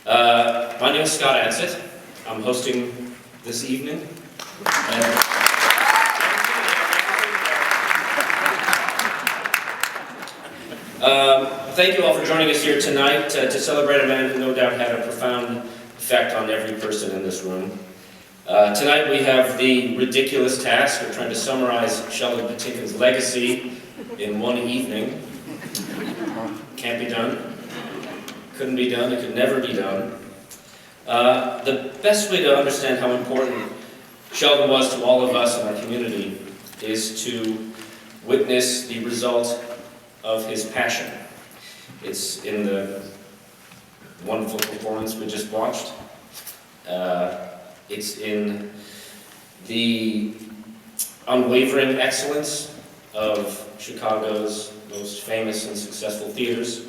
My name is Scott Ansett. I'm hosting this evening. Thank you all for joining us here tonight to celebrate a man who no doubt had a profound effect on every person in this room. Tonight we have the ridiculous task of trying to summarize Sheldon Patinkin's legacy in one evening. Can't be done. Couldn't be done. It could never be done. The best way to understand how important Sheldon was to all of us in our community is to witness the result of his passion. It's in the wonderful performance we just watched. It's in the unwavering excellence of Chicago's most famous and successful theaters.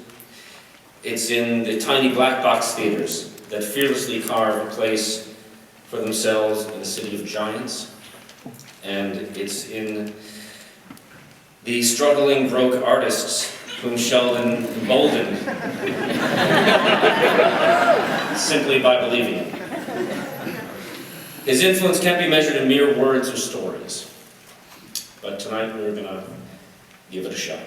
It's in the tiny black box theaters that fearlessly carve a place for themselves in the city of giants. And it's in the struggling, broke artists whom Sheldon emboldened simply by believing in. His influence can't be measured in mere words or stories. But tonight we're going to give it a shot.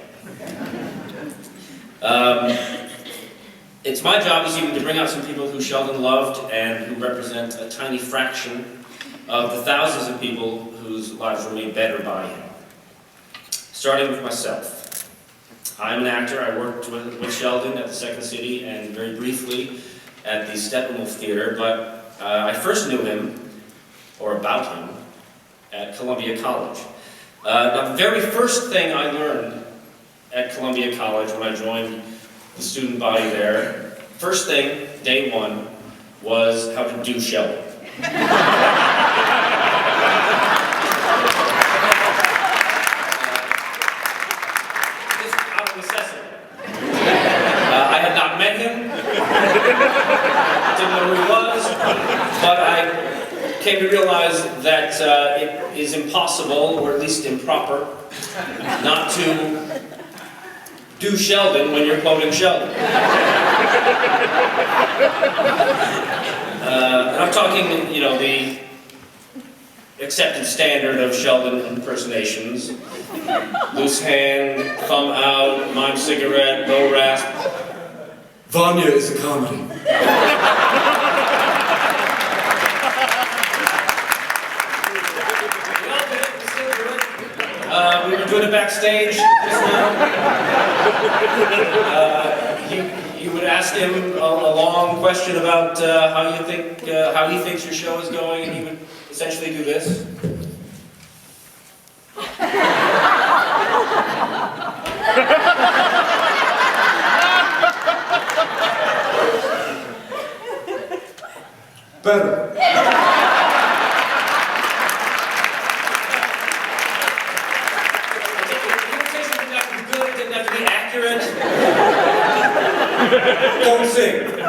It's my job this evening to bring out some people who Sheldon loved and who represent a tiny fraction of the thousands of people whose lives were made better by him. Starting with myself. I'm an actor. I worked with Sheldon at the Second City and very briefly at the Steppenwolf Theater, but I first knew him, or about him, at Columbia College. Now, the very first thing I learned at Columbia College when I joined the student body there, first thing, day one, was how to do Sheldon. I had not met him, didn't know who he was, but I came to realize that it is impossible, or at least improper, not to do Sheldon when you're quoting Sheldon. And I'm talking, the accepted standard of Sheldon impersonations. Loose hand, thumb out, mime cigarette, low rasp. Vanya is a comedy. We were doing it backstage just now. You would ask him a long question about how he thinks your show is going, and he would essentially do this. Better. Don't sing. Don't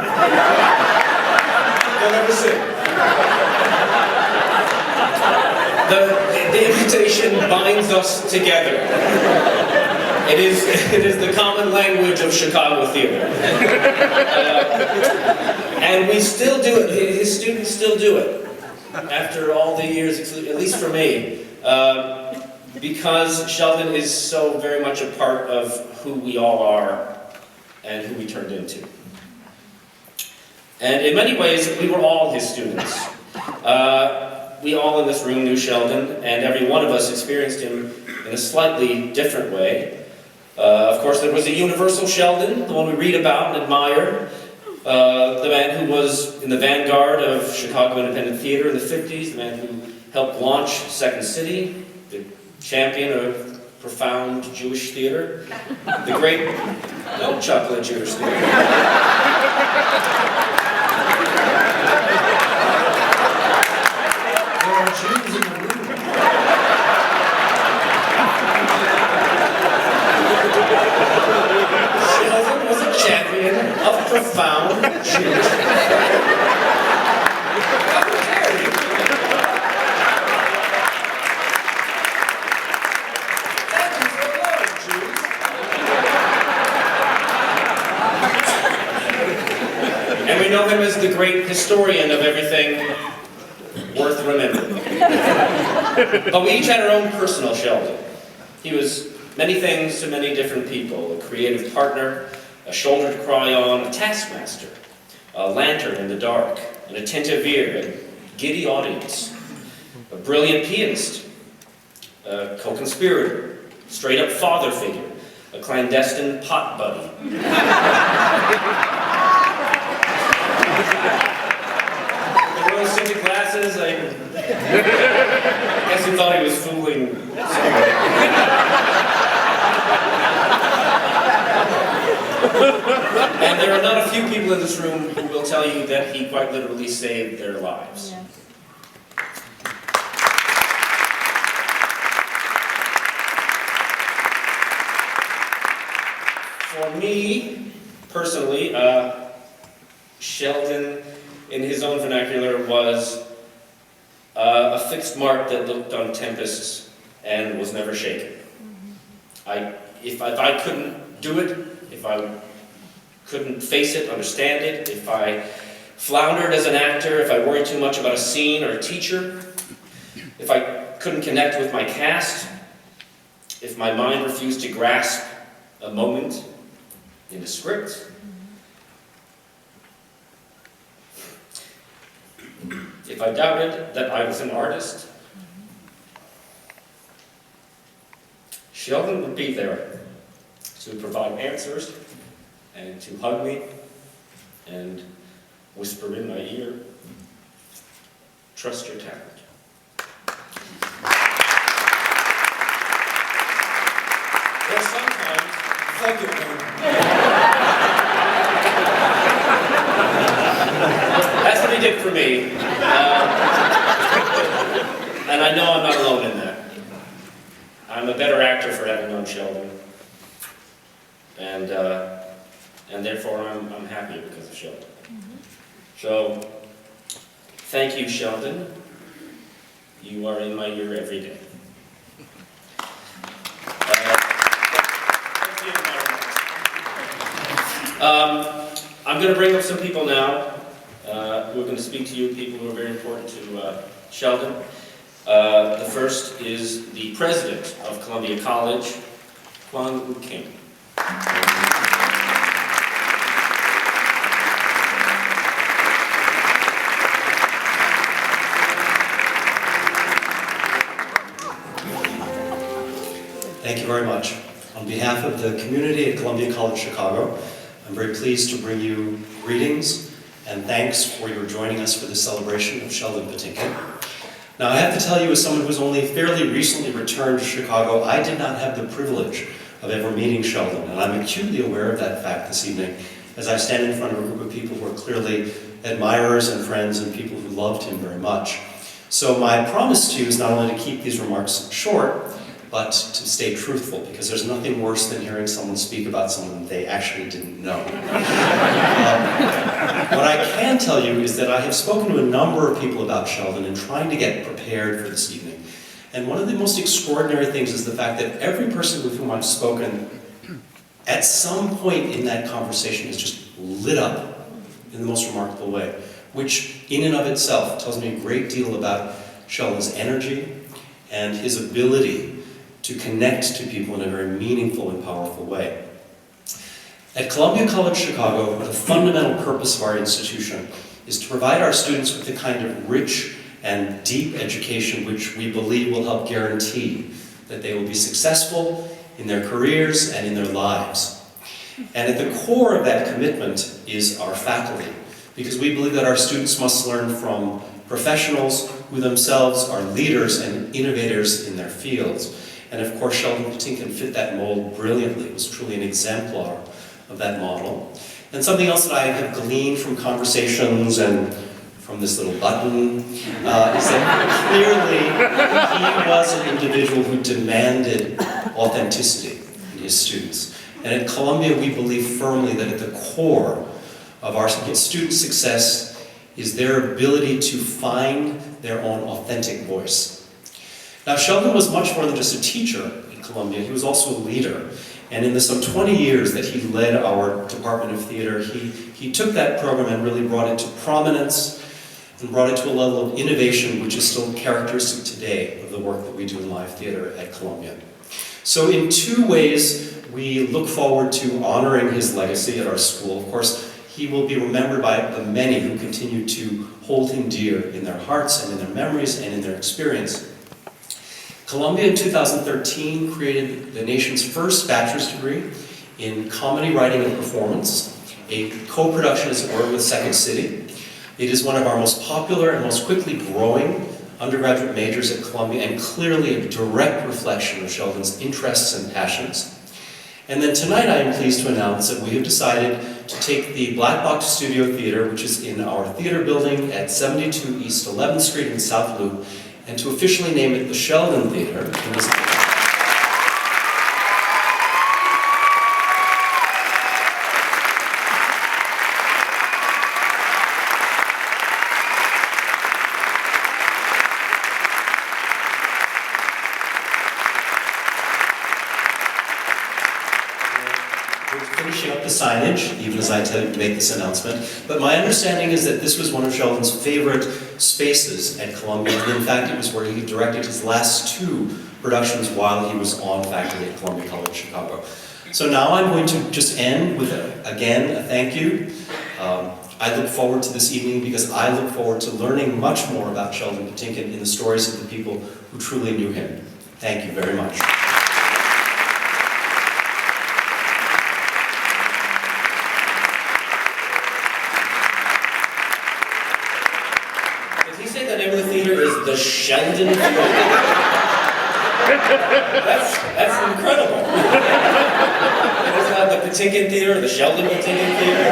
ever sing. The invitation binds us together. It is the common language of Chicago theater. And we still do it. His students still do it. After all the years, at least for me. Because Sheldon is so very much a part of who we all are and who we turned into. And in many ways, we were all his students. We all in this room knew Sheldon, and every one of us experienced him in a slightly different way. Of course, there was a universal Sheldon, the one we read about and admire, the man who was in the vanguard of Chicago independent theater in the 50s, the man who helped launch Second City, the champion of profound Jewish theater, the great milk chocolate Jewish theater. There are Jews in the room. Sheldon was a champion of profound Jewish theater. How dare you? And And we know him as the great historian of everything worth remembering. But we each had our own personal Sheldon. He was many things to many different people: a creative partner, a shoulder to cry on, a taskmaster, a lantern in the dark, an attentive ear, a giddy audience, a brilliant pianist, a co-conspirator, straight-up father figure, a clandestine pot buddy. The rose-tinted glasses, I guess he thought he was fooling somebody. And there are not a few people in this room who will tell you that he quite literally saved their lives. Yes. For me, personally, Sheldon, in his own vernacular, was a fixed mark that looked on tempests and was never shaken. If I couldn't do it, if I couldn't face it, understand it, if I floundered as an actor, if I worried too much about a scene or a teacher, if I couldn't connect with my cast, if my mind refused to grasp a moment in the script, if I doubted that I was an artist, Sheldon would be there to provide answers and to hug me and whisper in my ear, "Trust your talent." Or sometimes, thank you. That's what he did for me. And I know I'm not alone in that. I'm a better actor for having known Sheldon. And therefore I'm happier because of Sheldon. So, thank you, Sheldon. You are in my ear every day. I'm going to bring up some people now who are going to speak to you, people who are very important to Sheldon. The first is the president of Columbia College, Kwang King. Thank you very much. On behalf of the community at Columbia College Chicago, I'm very pleased to bring you greetings and thanks for your joining us for the celebration of Sheldon Patinkin. Now, I have to tell you, as someone who's only fairly recently returned to Chicago, I did not have the privilege of ever meeting Sheldon, and I'm acutely aware of that fact this evening as I stand in front of a group of people who are clearly admirers and friends and people who loved him very much. So my promise to you is not only to keep these remarks short, but to stay truthful, because there's nothing worse than hearing someone speak about someone they actually didn't know. What I can tell you is that I have spoken to a number of people about Sheldon in trying to get prepared for this evening. And one of the most extraordinary things is the fact that every person with whom I've spoken, at some point in that conversation, is just lit up in the most remarkable way, which in and of itself tells me a great deal about Sheldon's energy and his ability to connect to people in a very meaningful and powerful way. At Columbia College Chicago, the fundamental purpose of our institution is to provide our students with the kind of rich and deep education which we believe will help guarantee that they will be successful in their careers and in their lives. And at the core of that commitment is our faculty, because we believe that our students must learn from professionals who themselves are leaders and innovators in their fields. And of course, Sheldon Patinkin fit that mold brilliantly. It was truly an exemplar of that model. And something else that I have gleaned from conversations and from this little button is that clearly he was an individual who demanded authenticity in his students. And at Columbia, we believe firmly that at the core of our student success is their ability to find their own authentic voice. Now, Sheldon was much more than just a teacher at Columbia. He was also a leader. And in the some 20 years that he led our Department of Theater, he took that program and really brought it to prominence and brought it to a level of innovation which is still characteristic today of the work that we do in live theater at Columbia. So in two ways, we look forward to honoring his legacy at our school. Of course, he will be remembered by the many who continue to hold him dear in their hearts and in their memories and in their experience. Columbia in 2013 created the nation's first bachelor's degree in comedy writing and performance, a co-production, as it were, with Second City. It is one of our most popular and most quickly growing undergraduate majors at Columbia, and clearly a direct reflection of Sheldon's interests and passions. And then tonight I am pleased to announce that we have decided to take the Black Box Studio Theater, which is in our theater building at 72 East 11th Street in South Loop, and to officially name it the Sheldon Theater. Finishing up the signage, even as I make this announcement, but my understanding is that this was one of Sheldon's favorite spaces at Columbia, and in fact it was where he directed his last two productions while he was on faculty at Columbia College Chicago. So now I'm going to just end with, again, a thank you. I look forward to this evening because I look forward to learning much more about Sheldon Patinkin in the stories of the people who truly knew him. Thank you very much. The Sheldon Theater. That's incredible. It's not the Patinkin Theater, the Sheldon Patinkin Theater.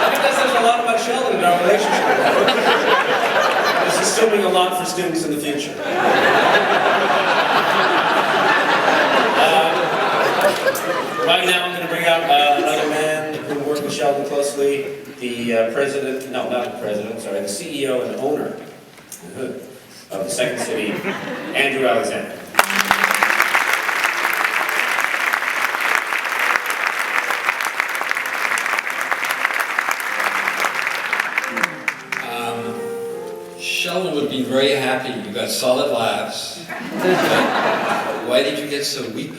I think that says a lot about Sheldon and our relationship. It's assuming a lot for students in the future. Right now I'm going to bring out another man who worked with Sheldon closely. The the CEO and owner of the Second City, Andrew Alexander. Sheldon would be very happy. You got solid laughs. Why did you get so weepy?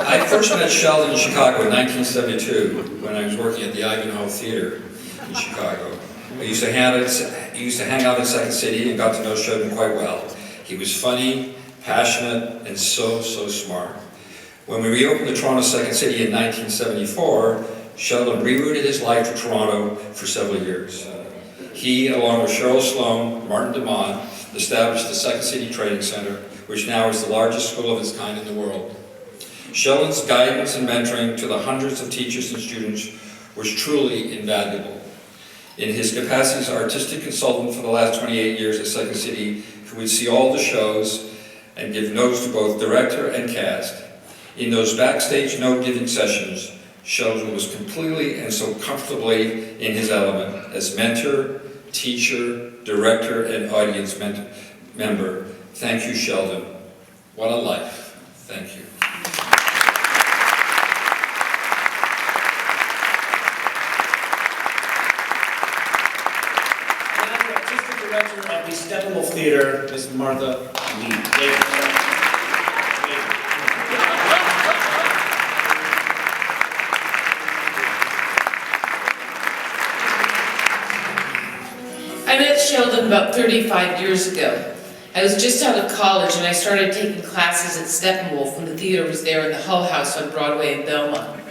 I first met Sheldon in Chicago in 1972 when I was working at the Ivanhoe Theater in Chicago. I used to hang out in Second City and got to know Sheldon quite well. He was funny, passionate, and so smart. When we reopened the Toronto Second City in 1974, Sheldon rerouted his life to Toronto for several years. He, along with Cheryl Sloan, Martin DeMond, established the Second City Training Center, which now is the largest school of its kind in the world. Sheldon's guidance and mentoring to the hundreds of teachers and students was truly invaluable. In his capacity as artistic consultant for the last 28 years at Second City, he would see all the shows and give notes to both director and cast. In those backstage note-giving sessions, Sheldon was completely and so comfortably in his element as mentor, teacher, director, and audience member. Thank you, Sheldon. What a life. Thank you. Director of the Steppenwolf Theater, Ms. Martha Lee. I met Sheldon about 35 years ago. I was just out of college and I started taking classes at Steppenwolf when the theater was there in the Hull House on Broadway in Belmont.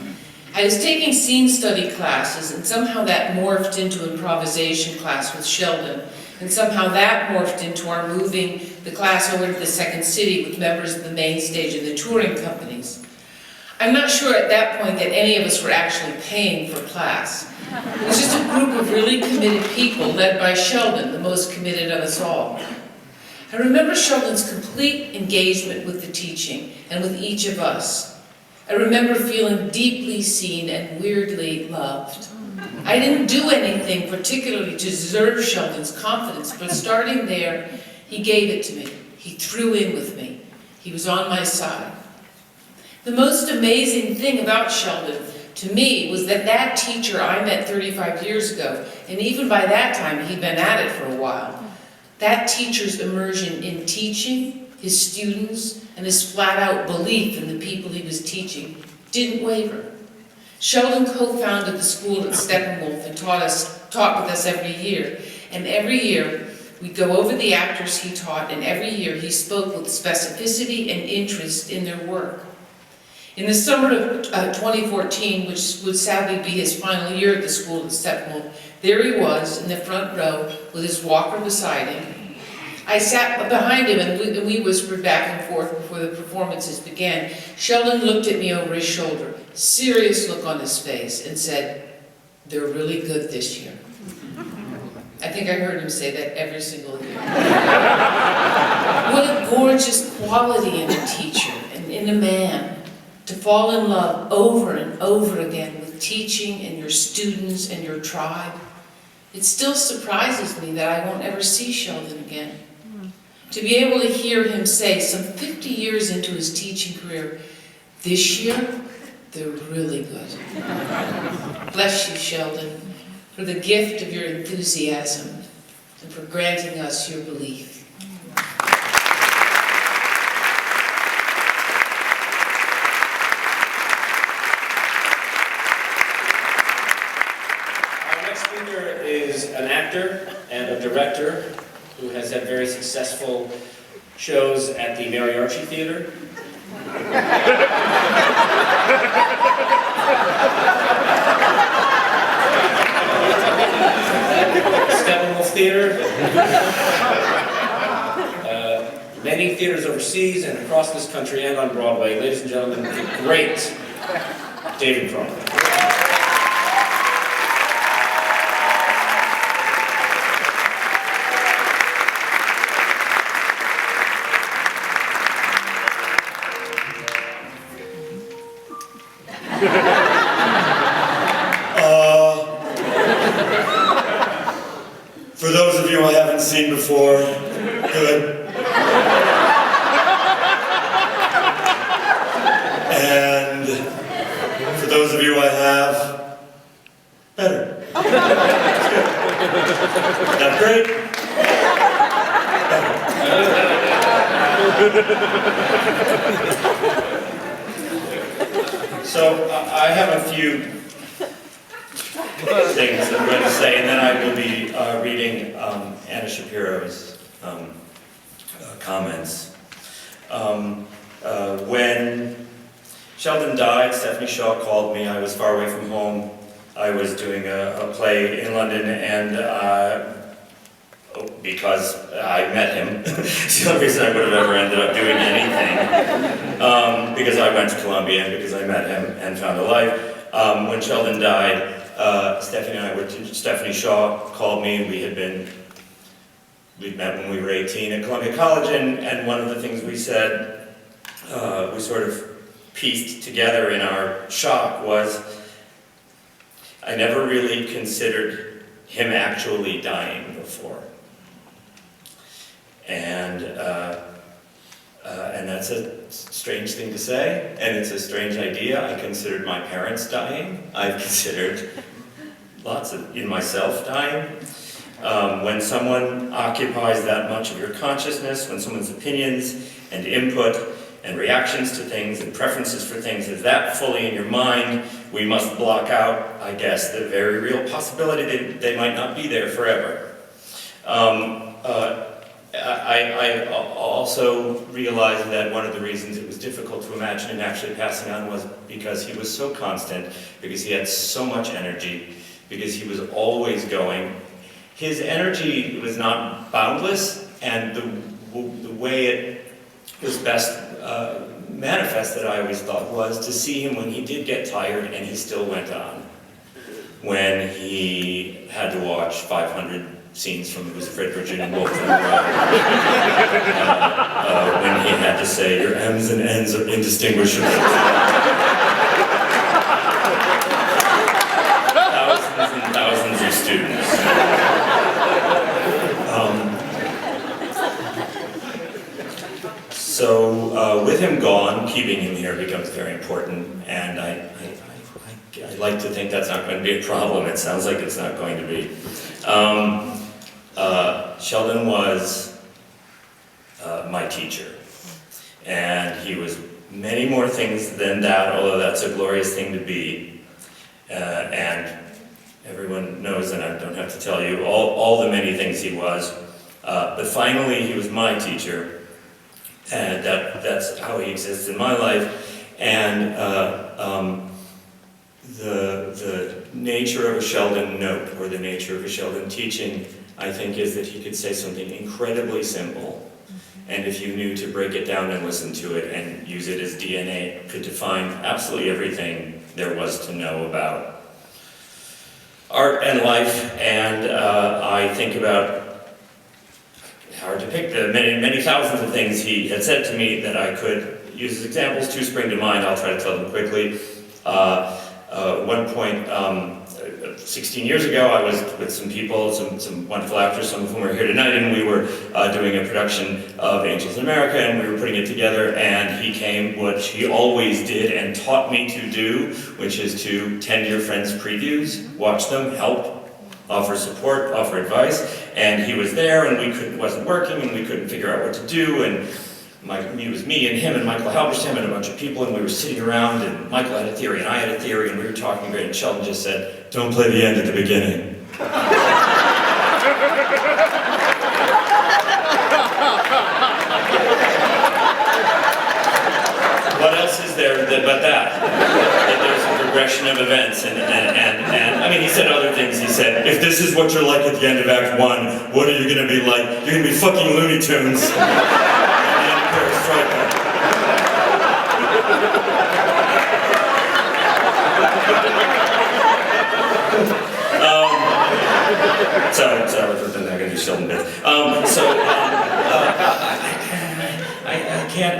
I was taking scene study classes and somehow that morphed into improvisation class with Sheldon. And somehow that morphed into our moving the class over to the Second City with members of the main stage and the touring companies. I'm not sure at that point that any of us were actually paying for class. It was just a group of really committed people led by Sheldon, the most committed of us all. I remember Sheldon's complete engagement with the teaching and with each of us. I remember feeling deeply seen and weirdly loved. I didn't do anything particularly to deserve Sheldon's confidence, but starting there, he gave it to me. He threw in with me. He was on my side. The most amazing thing about Sheldon, to me, was that that teacher I met 35 years ago, and even by that time he'd been at it for a while, that teacher's immersion in teaching, his students, and his flat-out belief in the people he was teaching didn't waver. Sheldon co-founded the school at Steppenwolf and taught with us every year. And every year, we'd go over the actors he taught, and every year he spoke with specificity and interest in their work. In the summer of 2014, which would sadly be his final year at the school at Steppenwolf, there he was in the front row with his walker beside him. I sat behind him and we whispered back and forth before the performances began. Sheldon looked at me over his shoulder, serious look on his face, and said, "They're really good this year." I think I heard him say that every single year. What a gorgeous quality in a teacher and in a man, to fall in love over and over again with teaching and your students and your tribe. It still surprises me that I won't ever see Sheldon again. To be able to hear him say, some 50 years into his teaching career, "This year, they're really good." Bless you, Sheldon, for the gift of your enthusiasm and for granting us your belief. Our next speaker is an actor and a director who has had very successful shows at the Mariarchi Theater. Steppenwolf Theater. Many theaters overseas and across this country and on Broadway. Ladies and gentlemen, the great David Crawford. For those of you I haven't seen before, good. And for those of you I have, better. That's good. Not great? Better. So I have a few things that I'm going to say, and then I will be reading Anna Shapiro's comments. When Sheldon died, Stephanie Shaw called me. I was far away from home. I was doing a play in London, and because I met him, it's the only reason I would have ever ended up doing anything, because I went to Columbia and because I met him and found a life. When Sheldon died, Stephanie Shaw called me, and we'd met when we were 18 at Columbia College, and one of the things we said, we sort of pieced together in our shock was, I never really considered him actually dying before. And that's a strange thing to say, and it's a strange idea. I considered my parents dying. I've considered lots in myself dying. When someone occupies that much of your consciousness, when someone's opinions and input and reactions to things and preferences for things is that fully in your mind, we must block out, I guess, the very real possibility that they might not be there forever. I also realized that one of the reasons it was difficult to imagine him actually passing on was because he was so constant, because he had so much energy, because he was always going. His energy was not boundless, and the way it was best manifested, I always thought, was to see him when he did get tired and he still went on. When he had to watch 500 scenes from Who's Afraid of Virginia Woolf in a row. When he had to say, your M's and N's are indistinguishable. Thousands and So with him gone, keeping him here becomes very important, and I like to think that's not going to be a problem. It sounds like it's not going to be. Sheldon was my teacher, and he was many more things than that, although that's a glorious thing to be. And everyone knows, and I don't have to tell you, all the many things he was. But finally, he was my teacher, and that's how he exists in my life. And the nature of a Sheldon note, or the nature of a Sheldon teaching, I think, is that he could say something incredibly simple, and if you knew to break it down and listen to it and use it as DNA, could define absolutely everything there was to know about art and life. And I think about, hard to pick, the many thousands of things he had said to me that I could use as examples. Two spring to mind. I'll try to tell them quickly. One point, 16 years ago, I was with some people, some wonderful actors, some of whom are here tonight, and we were doing a production of Angels in America, and we were putting it together, and he came, which he always did and taught me to do, which is to tend your friends' previews, watch them, help, offer support, offer advice, and he was there, and it wasn't working, and we couldn't figure out what to do, and it was me and him and Michael Halberstam and a bunch of people, and we were sitting around, and Michael had a theory and I had a theory, and we were talking great, and Sheldon just said, "Don't play the end at the beginning." What else is there but that? That there's a progression of events, and I mean, he said other things. He said, if this is what you're like at the end of Act 1, what are you going to be like? You're going to be fucking Looney Tunes. So I'm going to do Sheldon bit.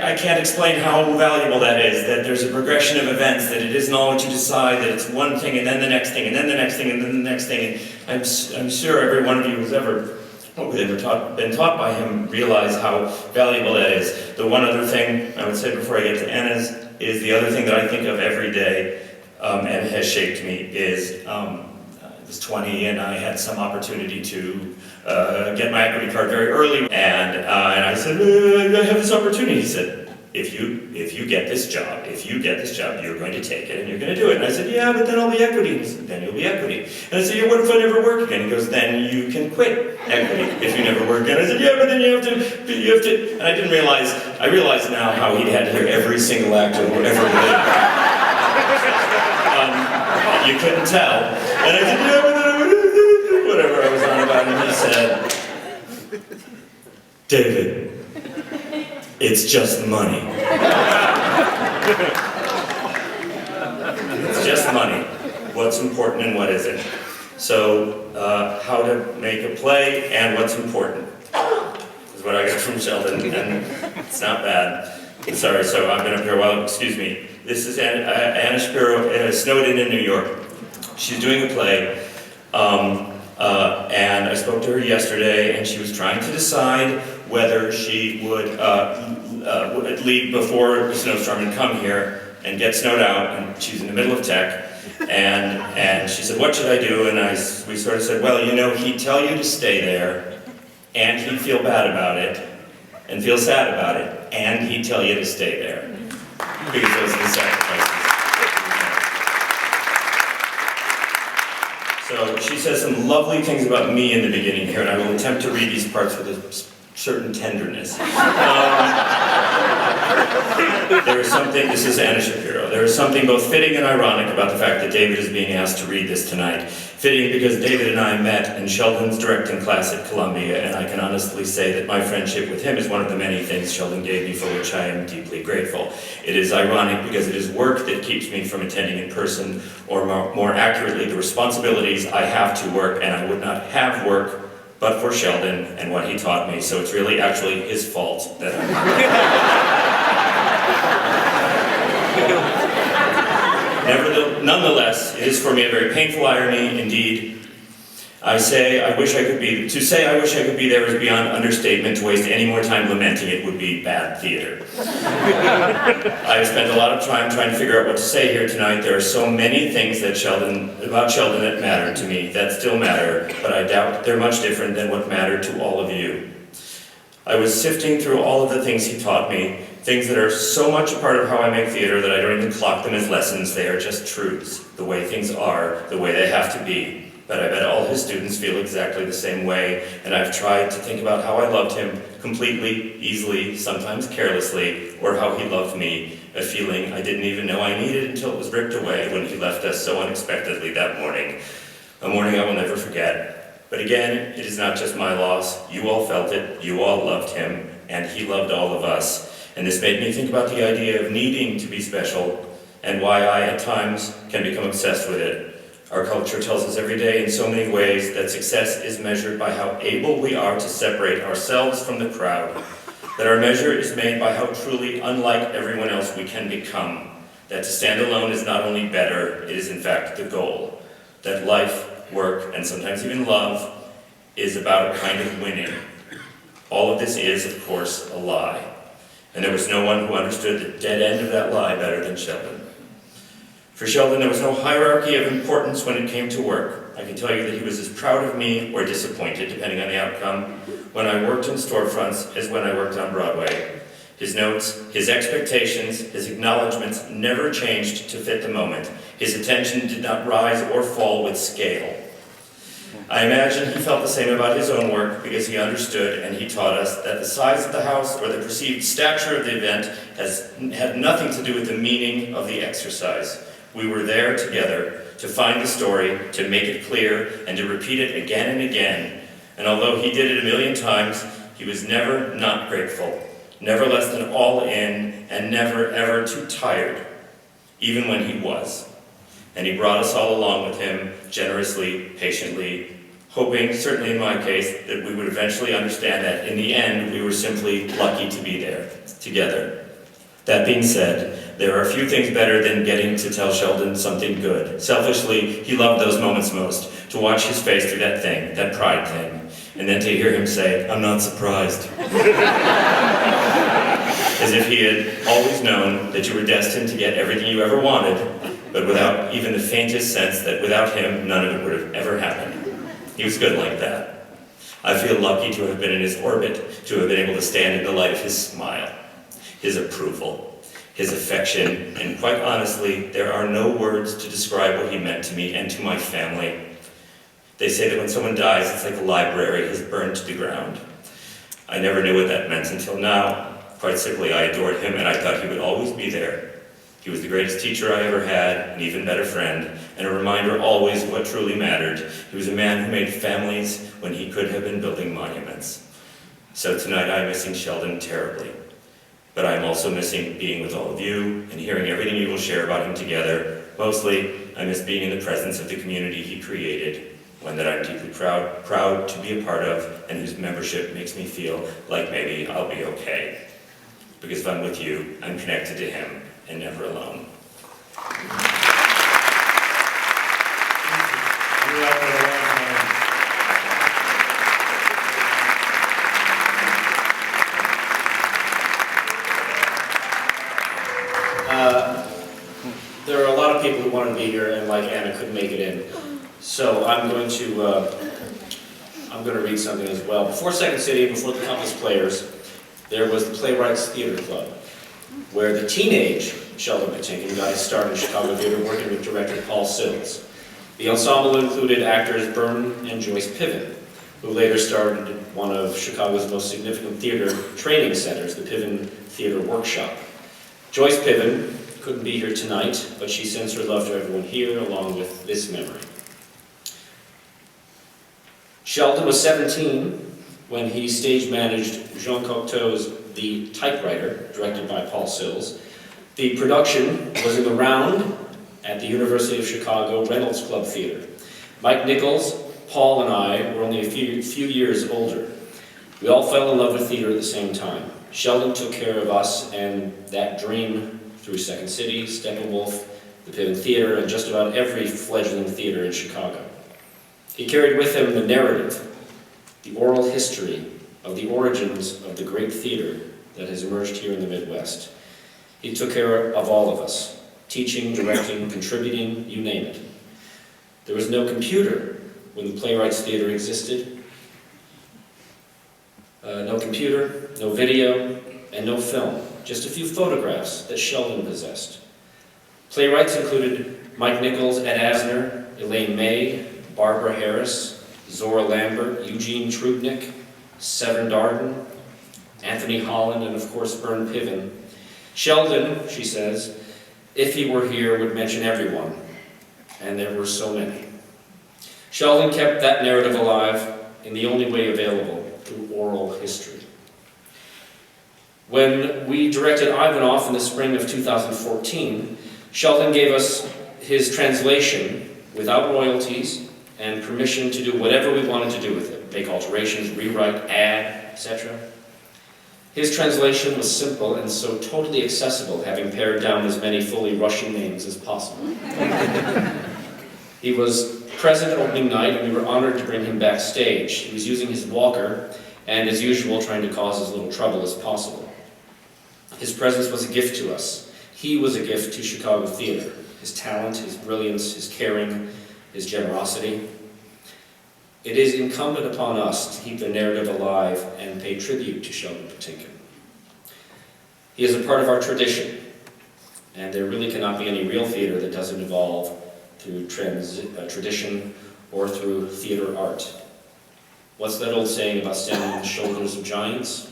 I can't explain how valuable that is, that there's a progression of events, that it isn't all what you decide, that it's one thing and then the next thing and then the next thing and then the next thing. And I'm sure every one of you who's ever been taught by him realize how valuable that is. The one other thing I would say before I get to Anna's is the other thing that I think of every day and has shaped me is I was 20 and I had some opportunity to get my equity card very early, and I said, I have this opportunity. He said, if you get this job, you're going to take it and you're going to do it. And I said, yeah, but then I'll be equity. And he said, then you'll be equity. And I said, yeah, what if I never work again? He goes, then you can quit equity if you never work again. I said, yeah, but then you have to. And I didn't realize, I realize now how he had to hear every single act of whatever he did. You couldn't tell. And I said, yeah, but then whatever I was on about, and he said, David, it's just money. It's just money. What's important and what isn't. So, how to make a play and what's important is what I got from Sheldon, and it's not bad. Sorry, so I've been up here a while, excuse me. This is Anna Shapiro, Snowden in New York. She's doing a play, and I spoke to her yesterday, and she was trying to decide whether she would leave before the snowstorm and come here and get snowed out, and she's in the middle of tech, and she said, what should I do? And we sort of said, well, you know, he'd tell you to stay there, and he'd feel bad about it, and feel sad about it, and he'd tell you to stay there, because those are the sacrifices. So she says some lovely things about me in the beginning here, and I will attempt to read these parts with a certain tenderness. There is something, this is Anna Shapiro, there is something both fitting and ironic about the fact that David is being asked to read this tonight. Fitting because David and I met in Sheldon's directing class at Columbia, and I can honestly say that my friendship with him is one of the many things Sheldon gave me for which I am deeply grateful. It is ironic because it is work that keeps me from attending in person, or more accurately, the responsibilities I have to work, and I would not have work but for Sheldon and what he taught me, so it's really actually his fault that I'm nonetheless, it is for me a very painful irony indeed To say I wish I could be there is beyond understatement. To waste any more time lamenting it would be bad theater. I've spent a lot of time trying to figure out what to say here tonight. There are so many things about Sheldon that matter to me, that still matter, but I doubt they're much different than what mattered to all of you. I was sifting through all of the things he taught me, things that are so much a part of how I make theater that I don't even clock them as lessons. They are just truths, the way things are, the way they have to be. But I bet all his students feel exactly the same way, and I've tried to think about how I loved him completely, easily, sometimes carelessly, or how he loved me, a feeling I didn't even know I needed until it was ripped away when he left us so unexpectedly that morning. A morning I will never forget. But again, it is not just my loss. You all felt it, you all loved him, and he loved all of us. And this made me think about the idea of needing to be special, and why I, at times, can become obsessed with it. Our culture tells us every day in so many ways that success is measured by how able we are to separate ourselves from the crowd, that our measure is made by how truly unlike everyone else we can become, that to stand alone is not only better, it is in fact the goal, that life, work, and sometimes even love is about a kind of winning. All of this is, of course, a lie, and there was no one who understood the dead end of that lie better than Sheldon. For Sheldon, there was no hierarchy of importance when it came to work. I can tell you that he was as proud of me or disappointed, depending on the outcome, when I worked in storefronts as when I worked on Broadway. His notes, his expectations, his acknowledgments never changed to fit the moment. His attention did not rise or fall with scale. I imagine he felt the same about his own work because he understood and he taught us that the size of the house or the perceived stature of the event had nothing to do with the meaning of the exercise. We were there together to find the story, to make it clear, and to repeat it again and again. And although he did it a million times, he was never not grateful, never less than all in, and never ever too tired, even when he was. And he brought us all along with him, generously, patiently, hoping, certainly in my case, that we would eventually understand that in the end, we were simply lucky to be there, together. That being said, there are a few things better than getting to tell Sheldon something good. Selfishly, he loved those moments most, to watch his face through that thing, that pride thing, and then to hear him say, "I'm not surprised." As if he had always known that you were destined to get everything you ever wanted, but without even the faintest sense that without him, none of it would have ever happened. He was good like that. I feel lucky to have been in his orbit, to have been able to stand in the light of his smile, his approval, his affection, and quite honestly, there are no words to describe what he meant to me and to my family. They say that when someone dies, it's like a library is burned to the ground. I never knew what that meant until now. Quite simply, I adored him and I thought he would always be there. He was the greatest teacher I ever had, an even better friend, and a reminder always of what truly mattered. He was a man who made families when he could have been building monuments. So tonight I'm missing Sheldon terribly. But I'm also missing being with all of you and hearing everything you will share about him together. Mostly, I miss being in the presence of the community he created, one that I'm deeply proud to be a part of, and whose membership makes me feel like maybe I'll be okay. Because if I'm with you, I'm connected to him and never alone. There are a lot of people who wanted to be here and like Anna couldn't make it in. So I'm going to read something as well. Before Second City, before the Compass Players, there was the Playwrights Theater Club, where the teenage Sheldon Patinkin got his start in Chicago theater working with director Paul Sills. The ensemble included actors Vernon and Joyce Piven, who later started one of Chicago's most significant theater training centers, the Piven Theater Workshop. Joyce Piven couldn't be here tonight, but she sends her love to everyone here, along with this memory. Sheldon was 17 when he stage managed Jean Cocteau's The Typewriter, directed by Paul Sills. The production was in the round at the University of Chicago Reynolds Club Theater. Mike Nichols, Paul, and I were only a few years older. We all fell in love with theater at the same time. Sheldon took care of us and that dream through Second City, Steppenwolf, the Piven Theater, and just about every fledgling theater in Chicago. He carried with him the narrative, the oral history of the origins of the great theater that has emerged here in the Midwest. He took care of all of us, teaching, directing, contributing, you name it. There was no computer when the Playwrights Theater existed. No computer, no video, and no film. Just a few photographs that Sheldon possessed. Playwrights included Mike Nichols, Ed Asner, Elaine May, Barbara Harris, Zora Lambert, Eugene Trubnick, Severn Darden, Anthony Holland, and of course Bern Piven. Sheldon, she says, if he were here, would mention everyone, and there were so many. Sheldon kept that narrative alive in the only way available, through oral history. When we directed Ivanov in the spring of 2014, Sheldon gave us his translation without royalties and permission to do whatever we wanted to do with it, make alterations, rewrite, add, etc. His translation was simple and so totally accessible, having pared down as many fully Russian names as possible. He was present opening night, and we were honored to bring him backstage. He was using his walker, and as usual, trying to cause as little trouble as possible. His presence was a gift to us. He was a gift to Chicago theater. His talent, his brilliance, his caring, his generosity. It is incumbent upon us to keep the narrative alive and pay tribute to Sheldon Patinkin. He is a part of our tradition, and there really cannot be any real theater that doesn't evolve through tradition or through theater art. What's that old saying about standing on the shoulders of giants?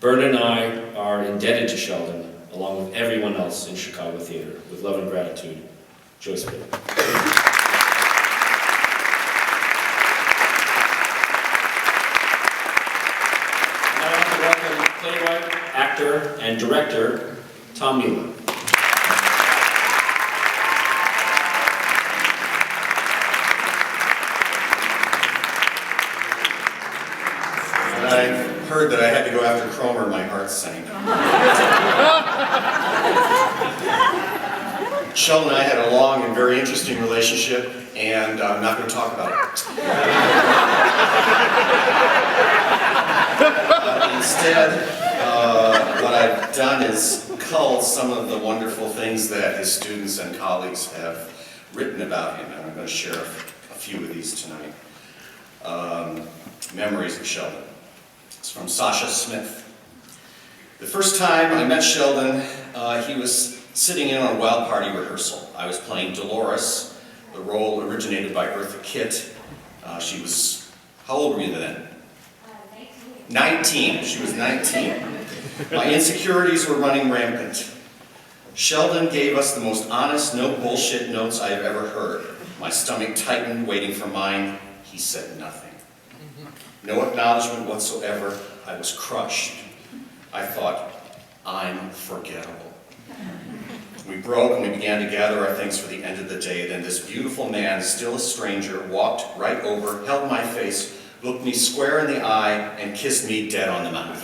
Bern and I are indebted to Sheldon, along with everyone else in Chicago theater. With love and gratitude, Joyce Piven. Now I want to welcome playwright, actor, and director, Tom Mueller. I've heard that I had to go after Cromer, my heart sank. Sheldon and I had a long and very interesting relationship, and I'm not going to talk about it. Instead, what I've done is cull some of the wonderful things that his students and colleagues have written about him, and I'm going to share a few of these tonight. Memories of Sheldon. It's from Sasha Smith. The first time I met Sheldon, he was sitting in on a Wild Party rehearsal. I was playing Dolores. The role originated by Eartha Kitt. She was, how old were you then? 19. She was 19. My insecurities were running rampant. Sheldon gave us the most honest, no bullshit notes I have ever heard. My stomach tightened, waiting for mine. He said nothing. No acknowledgement whatsoever. I was crushed. I thought, I'm forgettable. We broke and we began to gather our things for the end of the day. Then this beautiful man, still a stranger, walked right over, held my face, looked me square in the eye, and kissed me dead on the mouth.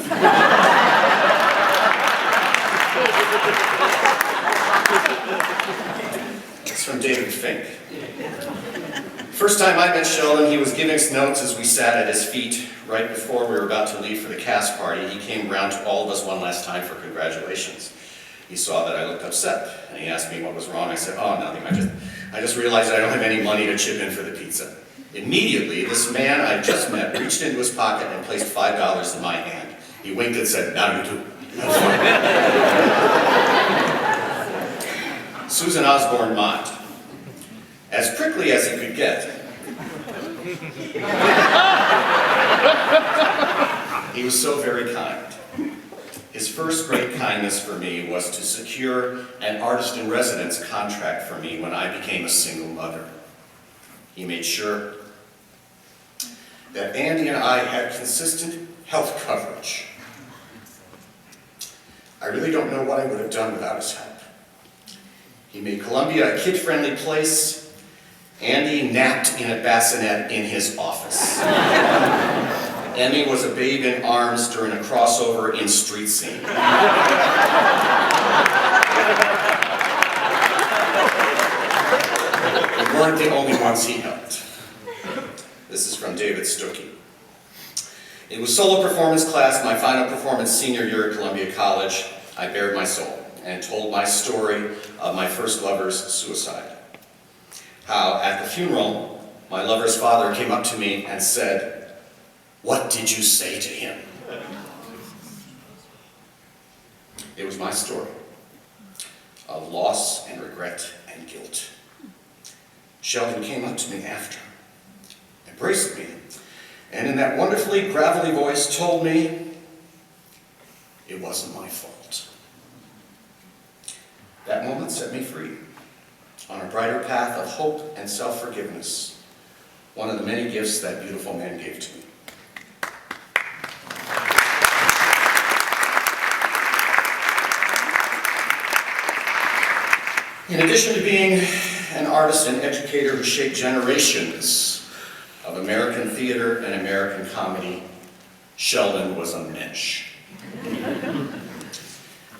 It's from David Fink. First time I met Sheldon, he was giving us notes as we sat at his feet. Right before we were about to leave for the cast party, he came around to all of us one last time for congratulations. He saw that I looked upset, and he asked me what was wrong. I said, oh, nothing, I just realized I don't have any money to chip in for the pizza. Immediately, this man I just met reached into his pocket and placed $5 in my hand. He winked and said, now you do. Susan Osborne Mott. As prickly as he could get. He was so very kind. His first great kindness for me was to secure an artist-in-residence contract for me when I became a single mother. He made sure that Andy and I had consistent health coverage. I really don't know what I would have done without his help. He made Columbia a kid-friendly place. Andy napped in a bassinet in his office. Emmy was a babe in arms during a crossover in Street Scene. We weren't the only ones he helped. This is from David Skokie. It was solo performance class, my final performance senior year at Columbia College. I bared my soul and told my story of my first lover's suicide. How at the funeral, my lover's father came up to me and said, "What did you say to him?" It was my story of loss and regret and guilt. Sheldon came up to me after, embraced me, and in that wonderfully gravelly voice told me it wasn't my fault. That moment set me free on a brighter path of hope and self-forgiveness, one of the many gifts that beautiful man gave to me. In addition to being an artist and educator who shaped generations of American theater and American comedy, Sheldon was a mensch.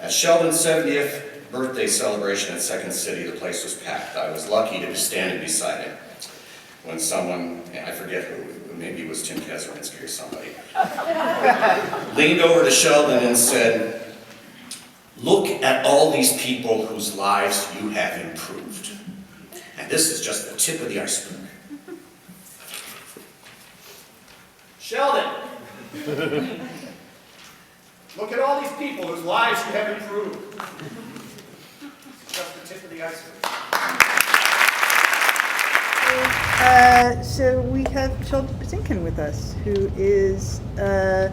At Sheldon's 70th birthday celebration at Second City, the place was packed. I was lucky to be standing beside him when someone, I forget who, maybe it was Tim Kazurinsky or somebody, leaned over to Sheldon and said, "Look at all these people whose lives you have improved. And this is just the tip of the iceberg." Sheldon, look at all these people whose lives you have improved. Just the tip of the iceberg. So we have Sheldon Patinkin with us, who is A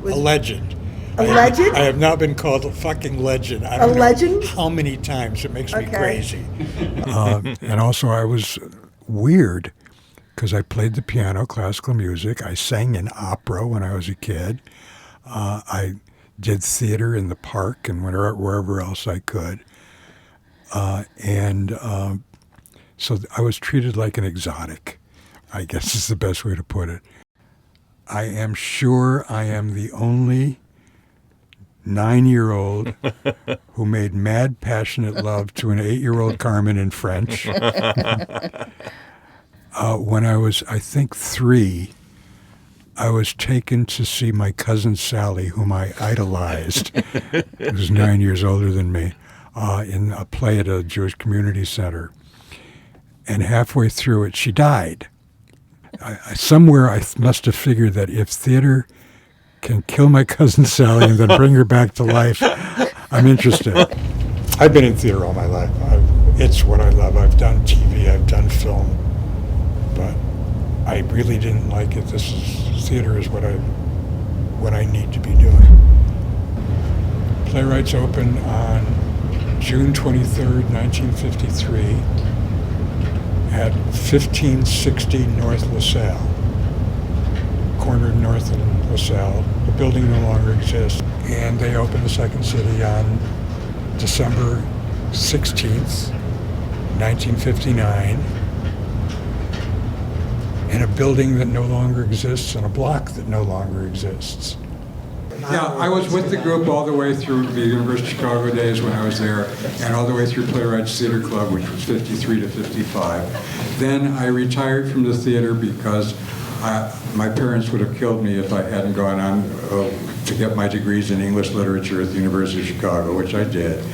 legend. A legend? I have now been called a fucking legend. I A don't know legend? how many times. It makes me Okay. crazy. And also I was weird because I played the piano, classical music. I sang in opera when I was a kid. I did theater in the park and wherever else I could. So I was treated like an exotic, I guess is the best way to put it. I am sure I am the only 9-year-old who made mad, passionate love to an 8-year-old Carmen in French. When I was, I think, 3, I was taken to see my cousin Sally, whom I idolized, who was 9 years older than me, in a play at a Jewish community center. And halfway through it, she died. Somewhere I must have figured that if theater can kill my cousin Sally and then bring her back to life, I'm interested. I've been in theater all my life. It's what I love. I've done TV, I've done film, but I really didn't like it. Theater is what I need to be doing. Playwrights opened on June 23rd, 1953 at 1560 North LaSalle, corner North and LaSalle. The building no longer exists. And they opened the Second City on December 16th, 1959, in a building that no longer exists and a block that no longer exists. Yeah, I was with the group all the way through the University of Chicago days when I was there, and all the way through Playwrights Theater Club, which was 53 to 55. Then I retired from the theater because my parents would have killed me if I hadn't gone on to get my degrees in English literature at the University of Chicago, which I did.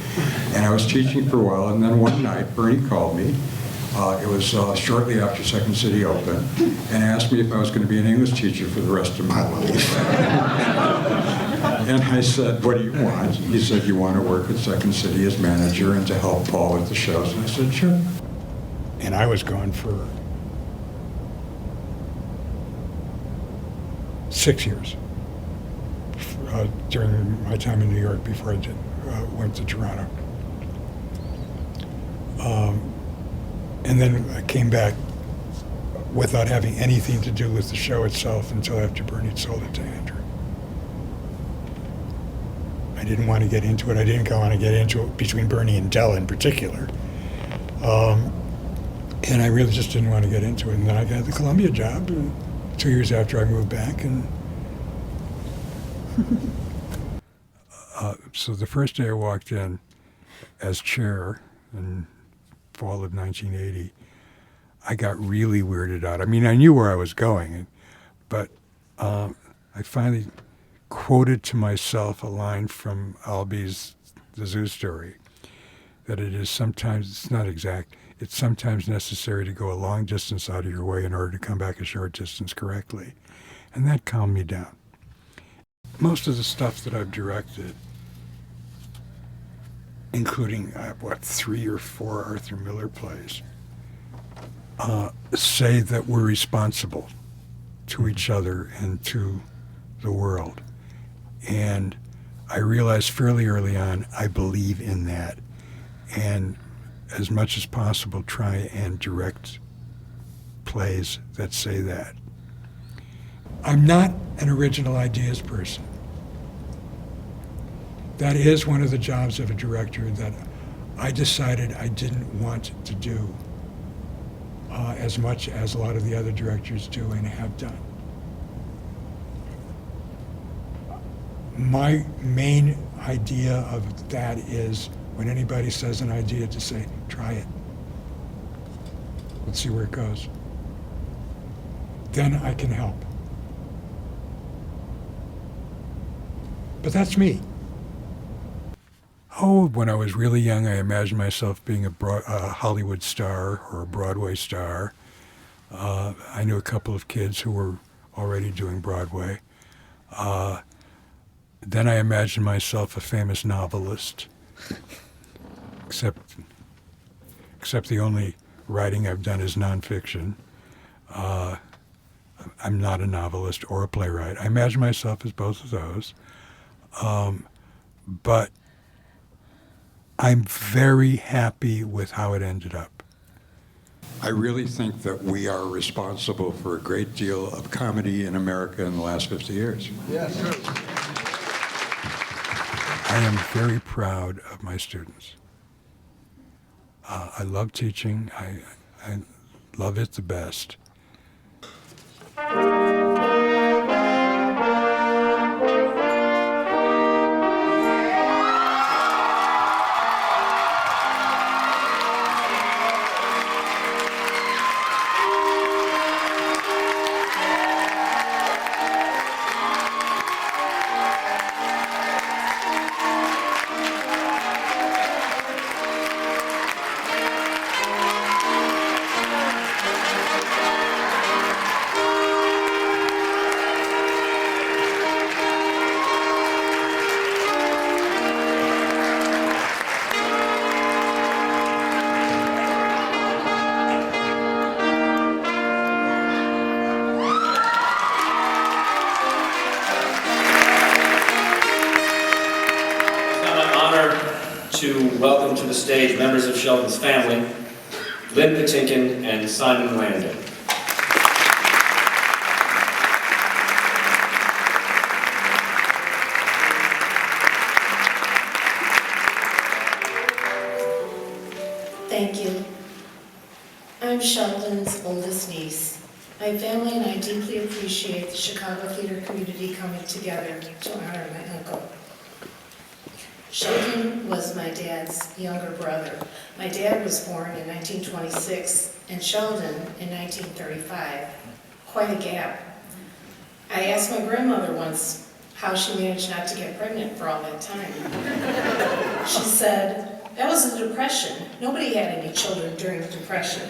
And I was teaching for a while, and then one night Bernie called me. It was shortly after Second City opened, and asked me if I was going to be an English teacher for the rest of my life. And I said, "What do you want?" He said, "You want to work at Second City as manager and to help Paul with the shows?" And I said, "Sure." And I was gone for 6 years during my time in New York before I went to Toronto. And then I came back without having anything to do with the show itself until after Bernie had sold it to Andrew. I didn't want to get into it. I didn't want to get into it between Bernie and Dell in particular. And I really just didn't want to get into it. And then I got the Columbia job 2 years after I moved back. And so the first day I walked in as chair in fall of 1980, I got really weirded out. I mean, I knew where I was going, but I finally quoted to myself a line from Albee's The Zoo Story, that it is sometimes, it's not exact, it's sometimes necessary to go a long distance out of your way in order to come back a short distance correctly. And that calmed me down. Most of the stuff that I've directed, including, 3 or 4 Arthur Miller plays, say that we're responsible to each other and to the world. And I realized fairly early on, I believe in that. And as much as possible, try and direct plays that say that. I'm not an original ideas person. That is one of the jobs of a director that I decided I didn't want to do as much as a lot of the other directors do and have done. My main idea of that is when anybody says an idea to say, try it. Let's see where it goes. Then I can help. But that's me. Oh, when I was really young, I imagined myself being a Hollywood star or a Broadway star. I knew a couple of kids who were already doing Broadway. Then I imagined myself a famous novelist, except the only writing I've done is nonfiction. I'm not a novelist or a playwright. I imagine myself as both of those. But I'm very happy with how it ended up. I really think that we are responsible for a great deal of comedy in America in the last 50 years. Yes. I am very proud of my students. I love teaching. I love it the best. To welcome to the stage members of Sheldon's family, Lynn Patinkin and Simon Landon. Thank you. I'm Sheldon's oldest niece. My family and I deeply appreciate the Chicago theater community coming together to honor my uncle. Sheldon was my dad's younger brother. My dad was born in 1926 and Sheldon in 1935. Quite a gap. I asked my grandmother once how she managed not to get pregnant for all that time. She said, that was the Depression. Nobody had any children during the Depression.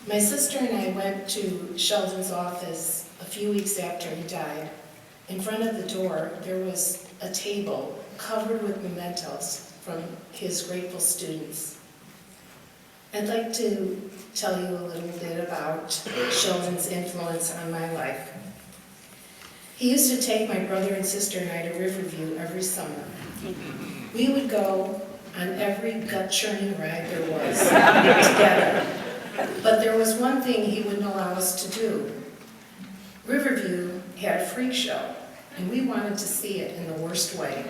My sister and I went to Sheldon's office a few weeks after he died. In front of the door, there was a table covered with mementos from his grateful students. I'd like to tell you a little bit about Sheldon's influence on my life. He used to take my brother and sister and I to Riverview every summer. We would go on every gut-churning ride there was together. But there was one thing he wouldn't allow us to do. Riverview had a freak show, and we wanted to see it in the worst way.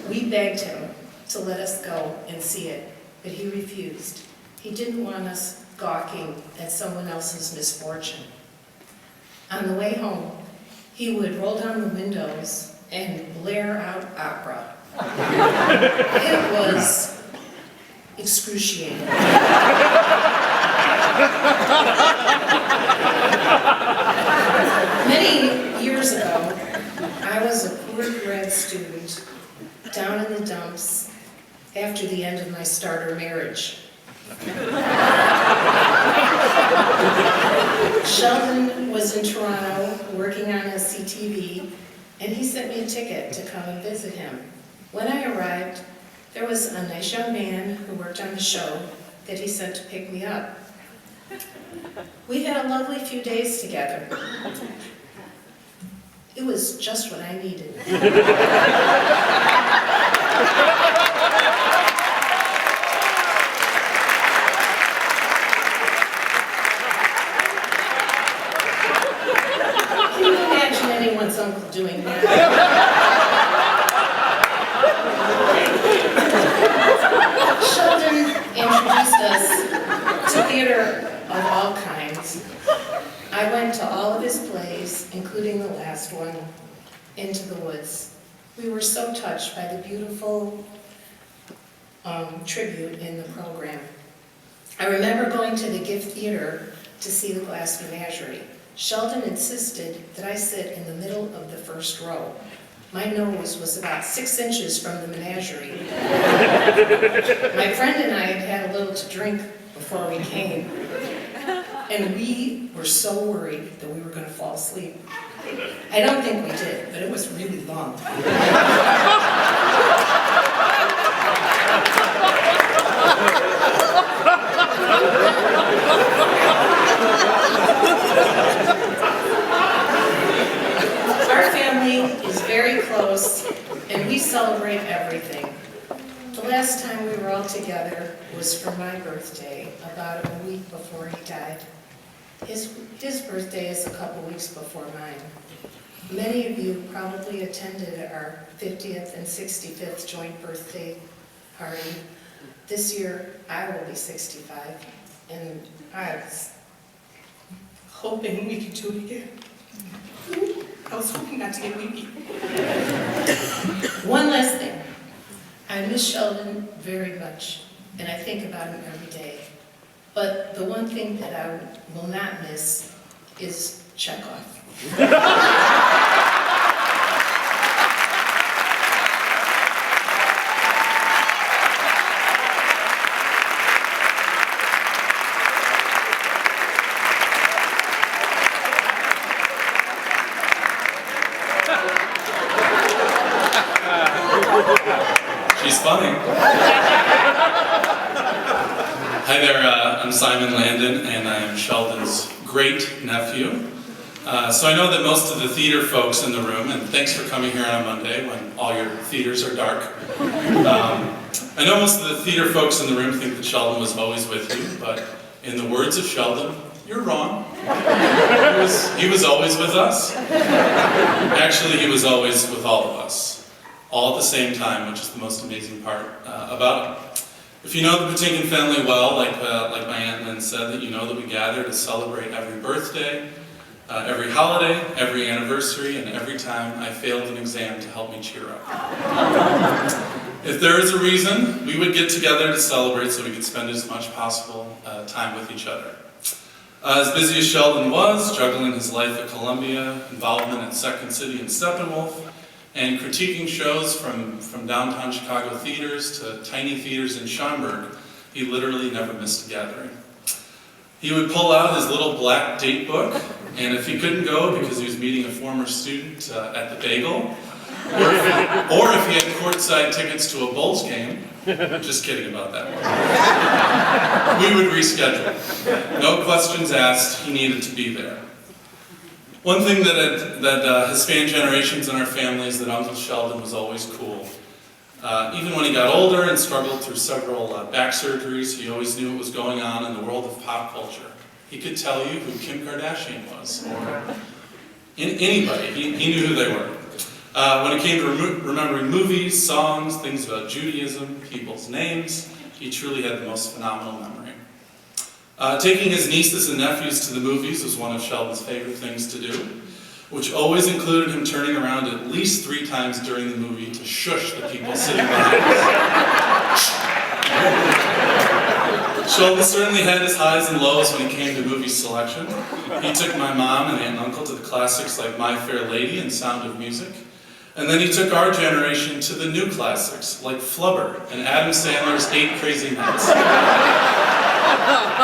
We begged him to let us go and see it, but he refused. He didn't want us gawking at someone else's misfortune. On the way home, he would roll down the windows and blare out opera. It was excruciating. Many years ago, I was a poor grad student down in the dumps after the end of my starter marriage. Sheldon was in Toronto working on SCTV, and he sent me a ticket to come and visit him. When I arrived, there was a nice young man who worked on the show that he sent to pick me up. We had a lovely few days together. It was just what I needed. Can you imagine anyone's uncle doing that? Sheldon introduced us to theater of all kinds. I went to all of his plays, including the last one, Into the Woods. We were so touched by the beautiful tribute in the program. I remember going to the Gift Theater to see The Glass Menagerie. Sheldon insisted that I sit in the middle of the first row. My nose was about 6 inches from the menagerie. My friend and I had had a little to drink before we came, and we were so worried that we were going to fall asleep. I don't think we did, but it was really long. Our family is very close, and we celebrate everything. The last time we were all together was for my birthday, about a week before he died. His birthday is a couple weeks before mine. Many of you probably attended our 50th and 65th joint birthday party. This year, I will be 65, and I was hoping we could do it again. I was hoping not to get weepy. One last thing. I miss Sheldon very much, and I think about him every day. But the one thing that I will not miss is Chekhov. She's funny. Hi there, I'm Simon Landon, and I am Sheldon's great nephew. So I know that most of the theater folks in the room, and thanks for coming here on a Monday when all your theaters are dark. I know most of the theater folks in the room think that Sheldon was always with you, but in the words of Sheldon, you're wrong. He was always with us. Actually, he was always with all of us, all at the same time, which is the most amazing part about it. If you know the Patinkin family well, like my Aunt Lynn said, that you know that we gather to celebrate every birthday, every holiday, every anniversary, and every time I failed an exam to help me cheer up. If there is a reason, we would get together to celebrate so we could spend as much possible time with each other. As busy as Sheldon was, juggling his life at Columbia, involvement at Second City and Steppenwolf, and critiquing shows from downtown Chicago theaters to tiny theaters in Schaumburg, he literally never missed a gathering. He would pull out his little black date book, and if he couldn't go because he was meeting a former student at the Bagel, or if he had courtside tickets to a Bulls game, just kidding about that one, we would reschedule. No questions asked, he needed to be there. One thing that has spanned generations in our family is that Uncle Sheldon was always cool. Even when he got older and struggled through several back surgeries, he always knew what was going on in the world of pop culture. He could tell you who Kim Kardashian was, or anybody. He knew who they were. When it came to remembering movies, songs, things about Judaism, people's names, he truly had the most phenomenal memory. Taking his nieces and nephews to the movies was one of Sheldon's favorite things to do, which always included him turning around at least 3 times during the movie to shush the people sitting behind us. Sheldon certainly had his highs and lows when it came to movie selection. He took my mom and aunt and uncle to the classics like My Fair Lady and Sound of Music. And then he took our generation to the new classics like Flubber and Adam Sandler's 8 Crazy Nights.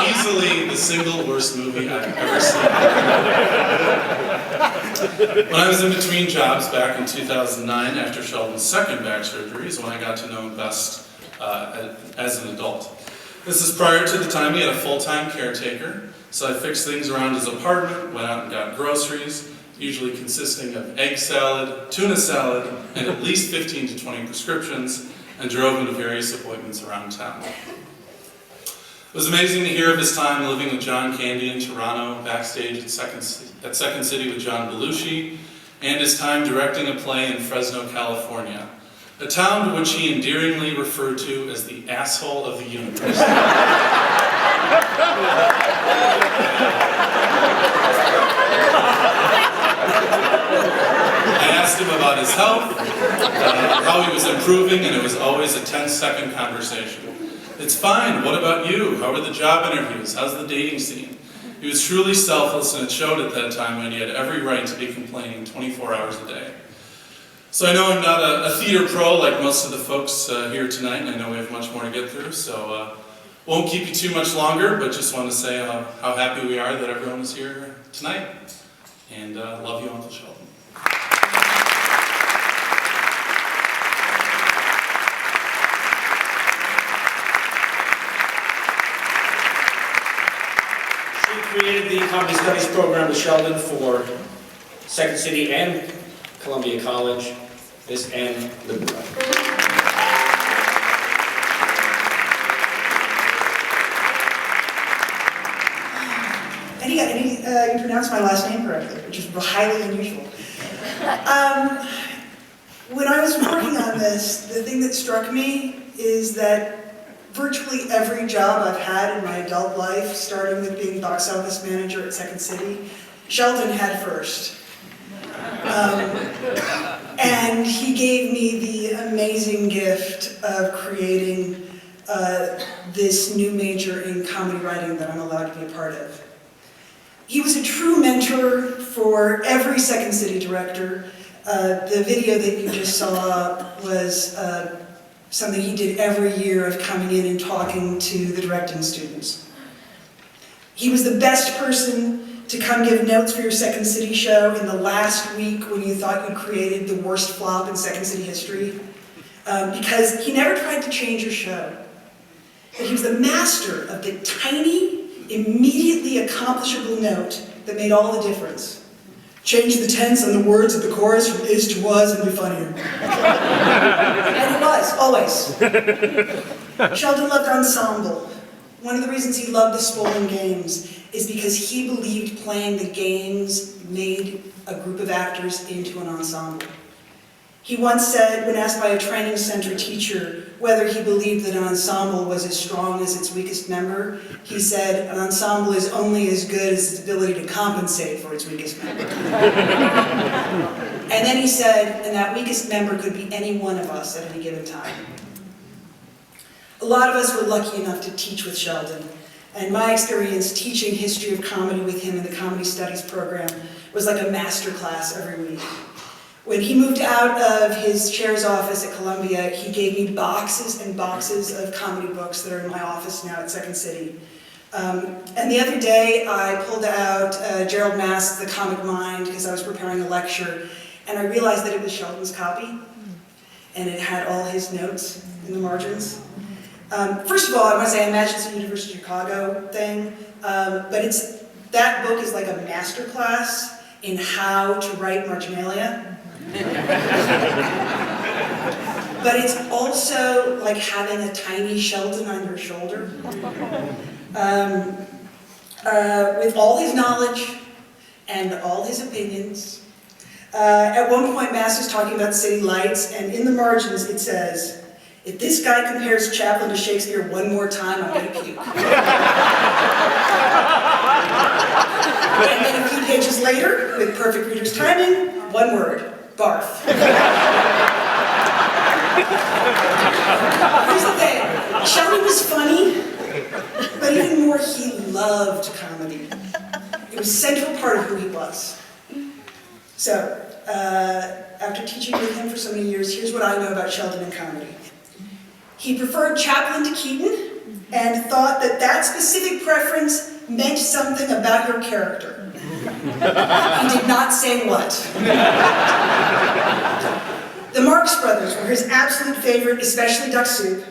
Easily the single worst movie I've ever seen. When I was in between jobs back in 2009 after Sheldon's second back surgery is when I got to know him best as an adult. This is prior to the time he had a full-time caretaker, so I fixed things around his apartment, went out and got groceries, usually consisting of egg salad, tuna salad, and at least 15 to 20 prescriptions, and drove him to various appointments around town. It was amazing to hear of his time living with John Candy in Toronto, backstage at Second City with John Belushi, and his time directing a play in Fresno, California, a town to which he endearingly referred to as the asshole of the universe. I asked him about his health, how he was improving, and it was always a 10-second conversation. It's fine, what about you? How are the job interviews? How's the dating scene? He was truly selfless, and it showed at that time when he had every right to be complaining 24 hours a day. So I know I'm not a theater pro like most of the folks here tonight, and I know we have much more to get through, so won't keep you too much longer, but just want to say how happy we are that everyone is here tonight. And love you, Uncle Sheldon. She created the Comedy Studies program with Sheldon for Second City and Columbia College. Miss Ann Libera. You pronounced my last name correctly, which is highly unusual. When I was working on this, the thing that struck me is that virtually every job I've had in my adult life, starting with being box office manager at Second City, Sheldon had first. And he gave me the amazing gift of creating this new major in comedy writing that I'm allowed to be a part of. He was a true mentor for every Second City director. The video that you just saw was something he did every year of coming in and talking to the directing students. He was the best person to come give notes for your Second City show in the last week when you thought you'd created the worst flop in Second City history, because he never tried to change your show. But he was the master of the tiny, immediately accomplishable note that made all the difference. Change the tense on the words of the chorus from is to was and be funnier. And it was, always. Sheldon loved ensemble. One of the reasons he loved the Spalding Games is because he believed playing the games made a group of actors into an ensemble. He once said, when asked by a training center teacher whether he believed that an ensemble was as strong as its weakest member, he said, an ensemble is only as good as its ability to compensate for its weakest member. And then he said, and that weakest member could be any one of us at any given time. A lot of us were lucky enough to teach with Sheldon, and my experience teaching history of comedy with him in the Comedy Studies program was like a master class every week. When he moved out of his chair's office at Columbia, he gave me boxes and boxes of comedy books that are in my office now at Second City. And the other day, I pulled out Gerald Mast's The Comic Mind because I was preparing a lecture, and I realized that it was Sheldon's copy, and it had all his notes in the margins. First of all, I want to say I imagine it's a University of Chicago thing, but that book is like a master class in how to write marginalia. But it's also like having a tiny Sheldon on your shoulder. With all his knowledge and all his opinions. At one point, Mass was talking about city lights, and in the margins it says, if this guy compares Chaplin to Shakespeare one more time, I'm going to puke. And then a few pages later, with perfect reader's timing, one word, barf. Here's the thing, Sheldon was funny, But even more, he loved comedy. It was a central part of who he was. So, after teaching with him for so many years, here's what I know about Sheldon and comedy. He preferred Chaplin to Keaton and thought that that specific preference meant something about your character. He did not say what. The Marx Brothers were his absolute favorite, especially Duck Soup.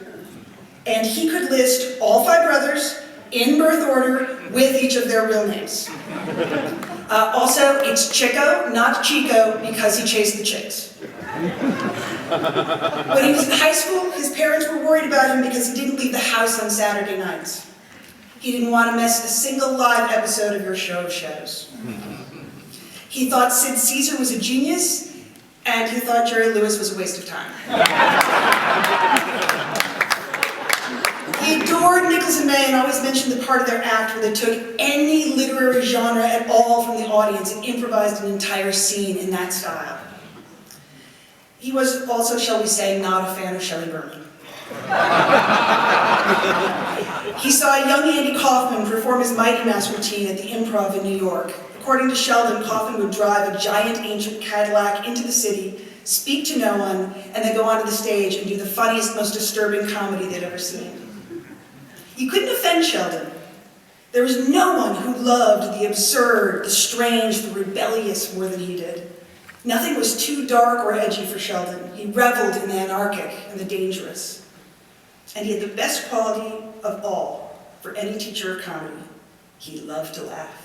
And he could list all 5 brothers in birth order with each of their real names. Also, it's Chico, not Chico, because he chased the chicks. When he was in high school, his parents were worried about him because he didn't leave the house on Saturday nights. He didn't want to miss a single live episode of your show of shows. He thought Sid Caesar was a genius, and he thought Jerry Lewis was a waste of time. He adored Nichols and May and always mentioned the part of their act where they took any literary genre at all from the audience and improvised an entire scene in that style. He was also, shall we say, not a fan of Shelley Berman. He saw a young Andy Kaufman perform his Mighty Mouse routine at the Improv in New York. According to Sheldon, Kaufman would drive a giant ancient Cadillac into the city, speak to no one, and then go onto the stage and do the funniest, most disturbing comedy they'd ever seen. You couldn't offend Sheldon. There was no one who loved the absurd, the strange, the rebellious more than he did. Nothing was too dark or edgy for Sheldon. He reveled in the anarchic and the dangerous. And he had the best quality of all for any teacher of comedy. He loved to laugh.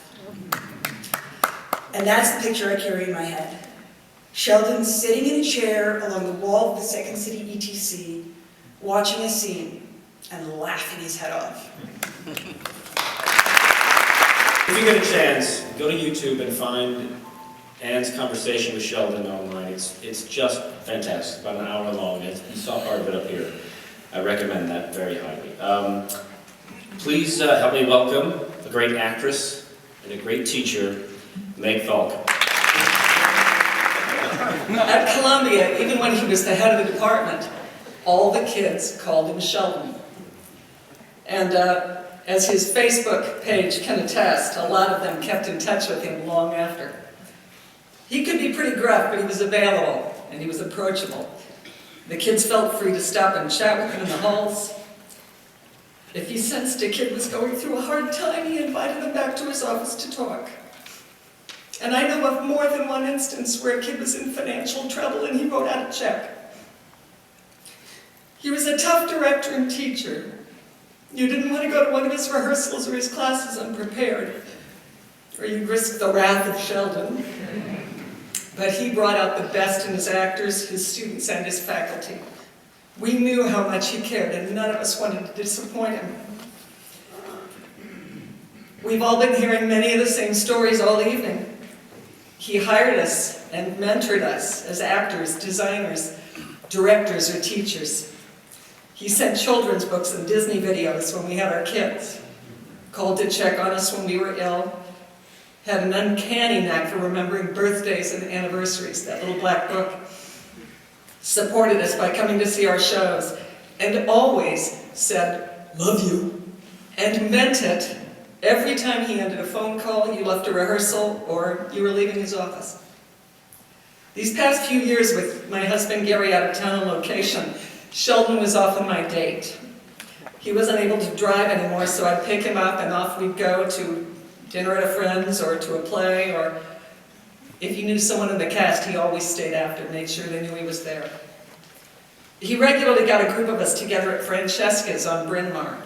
And that's the picture I carry in my head. Sheldon sitting in a chair along the wall of the Second City ETC, watching a scene and laughing his head off. If you get a chance, go to YouTube and find Anne's conversation with Sheldon online. It's just fantastic, about an hour long. You saw part of it up here. I recommend that very highly. Please help me welcome a great actress and a great teacher, Meg Falcon. At Columbia, even when he was the head of the department, all the kids called him Sheldon. And as his Facebook page can attest, a lot of them kept in touch with him long after. He could be pretty gruff, but he was available, and he was approachable. The kids felt free to stop and chat with him in the halls. If he sensed a kid was going through a hard time, he invited them back to his office to talk. And I know of more than one instance where a kid was in financial trouble and he wrote out a check. He was a tough director and teacher. You didn't want to go to one of his rehearsals or his classes unprepared, or you'd risk the wrath of Sheldon. But he brought out the best in his actors, his students, and his faculty. We knew how much he cared, and none of us wanted to disappoint him. We've all been hearing many of the same stories all evening. He hired us and mentored us as actors, designers, directors, or teachers. He sent children's books and Disney videos when we had our kids, called to check on us when we were ill, had an uncanny knack for remembering birthdays and anniversaries, that little black book, supported us by coming to see our shows, and always said, "Love you," and meant it every time he ended a phone call, you left a rehearsal, or you were leaving his office. These past few years with my husband Gary out of town on location, Sheldon was often my date. He wasn't able to drive anymore, so I'd pick him up and off we'd go to dinner at a friend's or to a play, or if he knew someone in the cast, he always stayed after, made sure they knew he was there. He regularly got a group of us together at Francesca's on Bryn Mawr.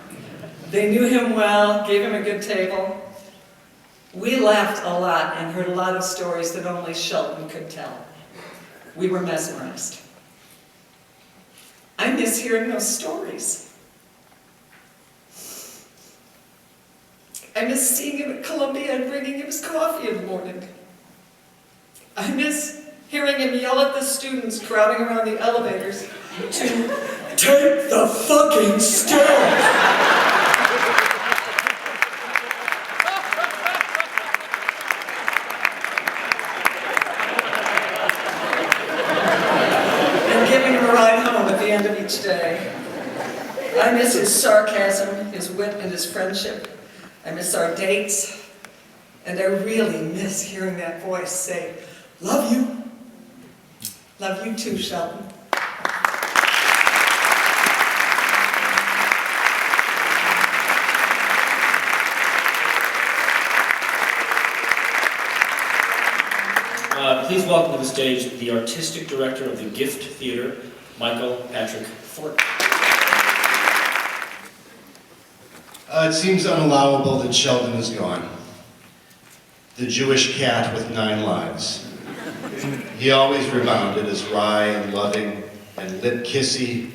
They knew him well, gave him a good table. We laughed a lot and heard a lot of stories that only Sheldon could tell. We were mesmerized. I miss hearing those stories. I miss seeing him at Columbia and bringing him his coffee in the morning. I miss hearing him yell at the students crowding around the elevators to take the fucking stairs. And giving him a ride home at the end of each day. I miss his sarcasm, his wit, and his friendship. I miss our dates. And I really miss hearing that voice say, "Love you." Love you too, Sheldon. Please welcome to the stage the artistic director of the Gift Theater, Michael Patrick Thornton. It seems unallowable that Sheldon is gone. The Jewish cat with 9 lives. He always rebounded as wry and loving and lip-kissy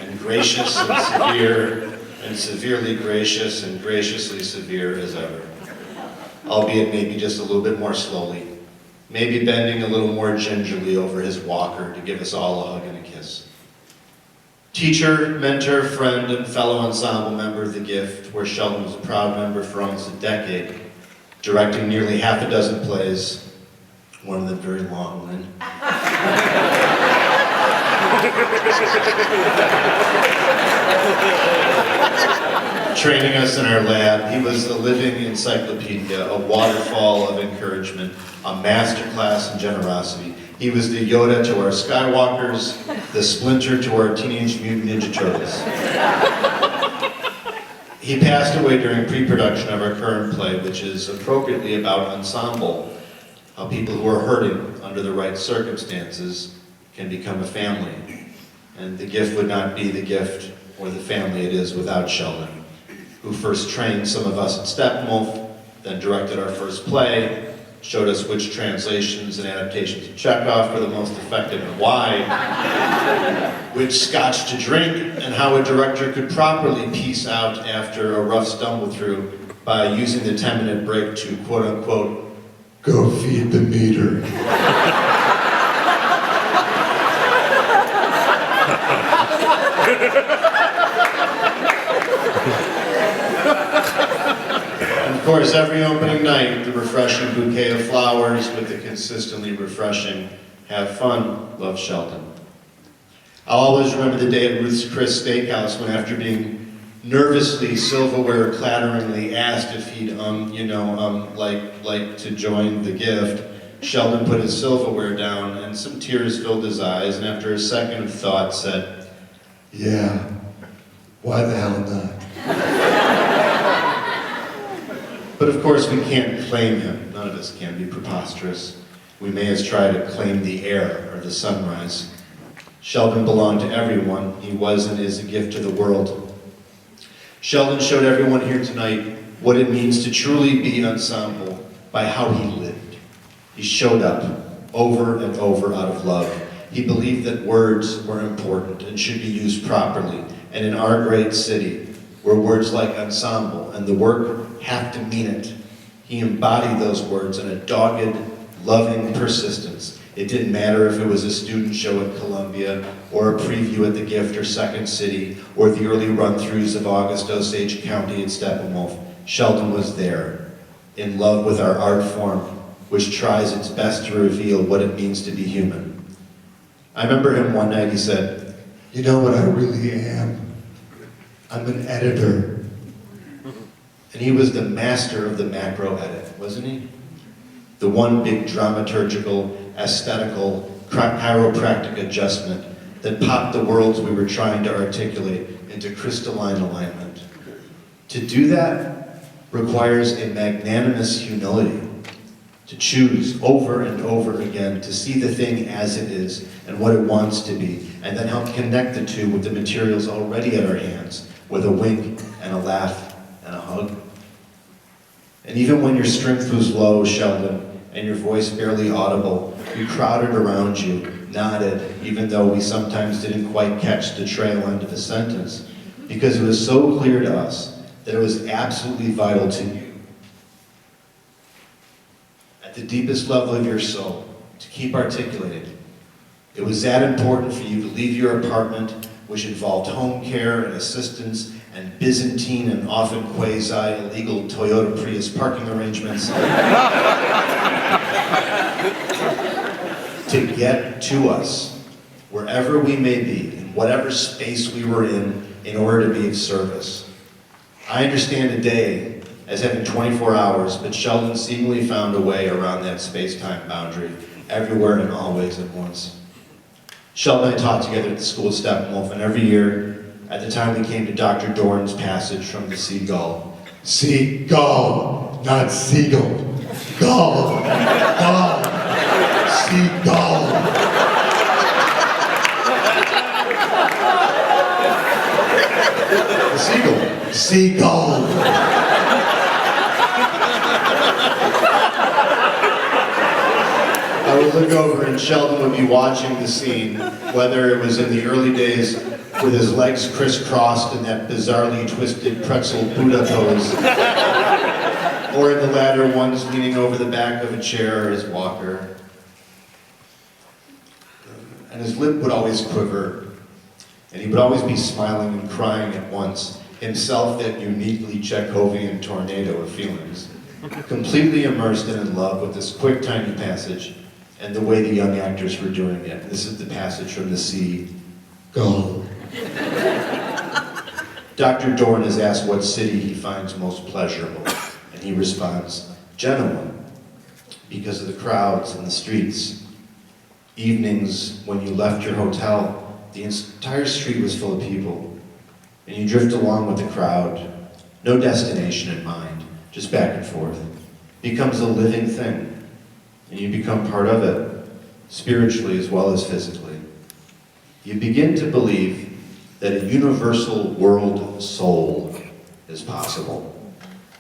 and gracious and severe and severely gracious and graciously severe as ever. Albeit maybe just a little bit more slowly. Maybe bending a little more gingerly over his walker to give us all a hug and a kiss. Teacher, mentor, friend, and fellow ensemble member of the Gift, where Sheldon was a proud member for almost a decade, directing nearly half a dozen plays, one of them very long, Lynn. Training us in our lab, he was a living encyclopedia, a waterfall of encouragement, a masterclass in generosity. He was the Yoda to our Skywalkers, the Splinter to our Teenage Mutant Ninja Turtles. He passed away during pre-production of our current play, which is appropriately about ensemble, how people who are hurting under the right circumstances can become a family. And the Gift would not be the Gift or the family it is without Sheldon, who first trained some of us at Steppenwolf, then directed our first play, showed us which translations and adaptations of Chekhov were the most effective and why, which scotch to drink, and how a director could properly piece out after a rough stumble through by using the 10-minute break to, quote-unquote, go feed the meter. Of course, every opening night, the refreshing bouquet of flowers with the consistently refreshing, have fun, love Sheldon. I'll always remember the day at Ruth's Chris Steakhouse when, after being nervously, silverware clatteringly asked if he'd, like to join the Gift, Sheldon put his silverware down and some tears filled his eyes, and after a second of thought said, "Yeah, why the hell not?" But of course we can't claim him. None of us can. Be preposterous. We may as try to claim the air or the sunrise. Sheldon belonged to everyone. He was and is a gift to the world. Sheldon showed everyone here tonight what it means to truly be ensemble by how he lived. He showed up over and over out of love. He believed that words were important and should be used properly. And in our great city, where words like ensemble and the work have to mean it, he embodied those words in a dogged, loving persistence. It didn't matter if it was a student show at Columbia, or a preview at the Gift or Second City, or the early run-throughs of August Osage County at Steppenwolf. Sheldon was there, in love with our art form, which tries its best to reveal what it means to be human. I remember him one night, he said, "You know what I really am? I'm an editor." And he was the master of the macro edit, wasn't he? The one big dramaturgical, aesthetical, chiropractic adjustment that popped the worlds we were trying to articulate into crystalline alignment. To do that requires a magnanimous humility, to choose over and over again to see the thing as it is and what it wants to be, and then help connect the two with the materials already at our hands, with a wink and a laugh and a hug. And even when your strength was low, Sheldon, and your voice barely audible, we crowded around you, nodded, even though we sometimes didn't quite catch the trail end of a sentence, because it was so clear to us that it was absolutely vital to you, at the deepest level of your soul, to keep articulating. It was that important for you to leave your apartment, which involved home care and assistance and Byzantine and often quasi-illegal Toyota Prius parking arrangements, to get to us, wherever we may be, in whatever space we were in, in order to be of service. I understand a day as having 24 hours, but Sheldon seemingly found a way around that space-time boundary, everywhere and always at once. Sheldon and I taught together at the school at Steppenwolf, and every year, at the time we came to Dr. Dorn's passage from the Seagull. Seagull, not seagull. Gull, gull, seagull. The seagull, seagull. I would look over and Sheldon would be watching the scene, whether it was in the early days with his legs crisscrossed in that bizarrely twisted pretzel Buddha pose, or in the latter ones leaning over the back of a chair or his walker. And his lip would always quiver, and he would always be smiling and crying at once, himself that uniquely Chekhovian tornado of feelings, completely immersed and in love with this quick, tiny passage and the way the young actors were doing it. This is the passage from the sea. Go. Dr. Dorn is asked what city he finds most pleasurable, and he responds, Genoa, because of the crowds and the streets. Evenings, when you left your hotel, the entire street was full of people, and you drift along with the crowd, no destination in mind, just back and forth. It becomes a living thing, and you become part of it, spiritually as well as physically. You begin to believe that a universal world soul is possible.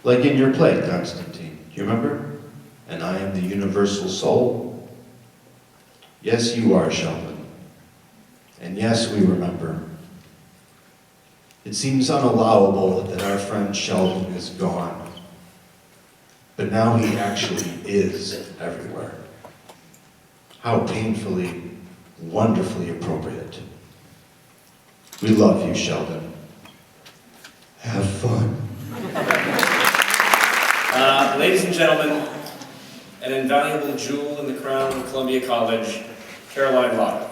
Like in your play, Constantine, do you remember? And I am the universal soul. Yes, you are, Sheldon. And yes, we remember. It seems unallowable that our friend Sheldon is gone. But now he actually is everywhere. How painfully, wonderfully appropriate. We love you, Sheldon. Have fun. Ladies and gentlemen, an invaluable jewel in the crown of Columbia College, Caroline Lotta.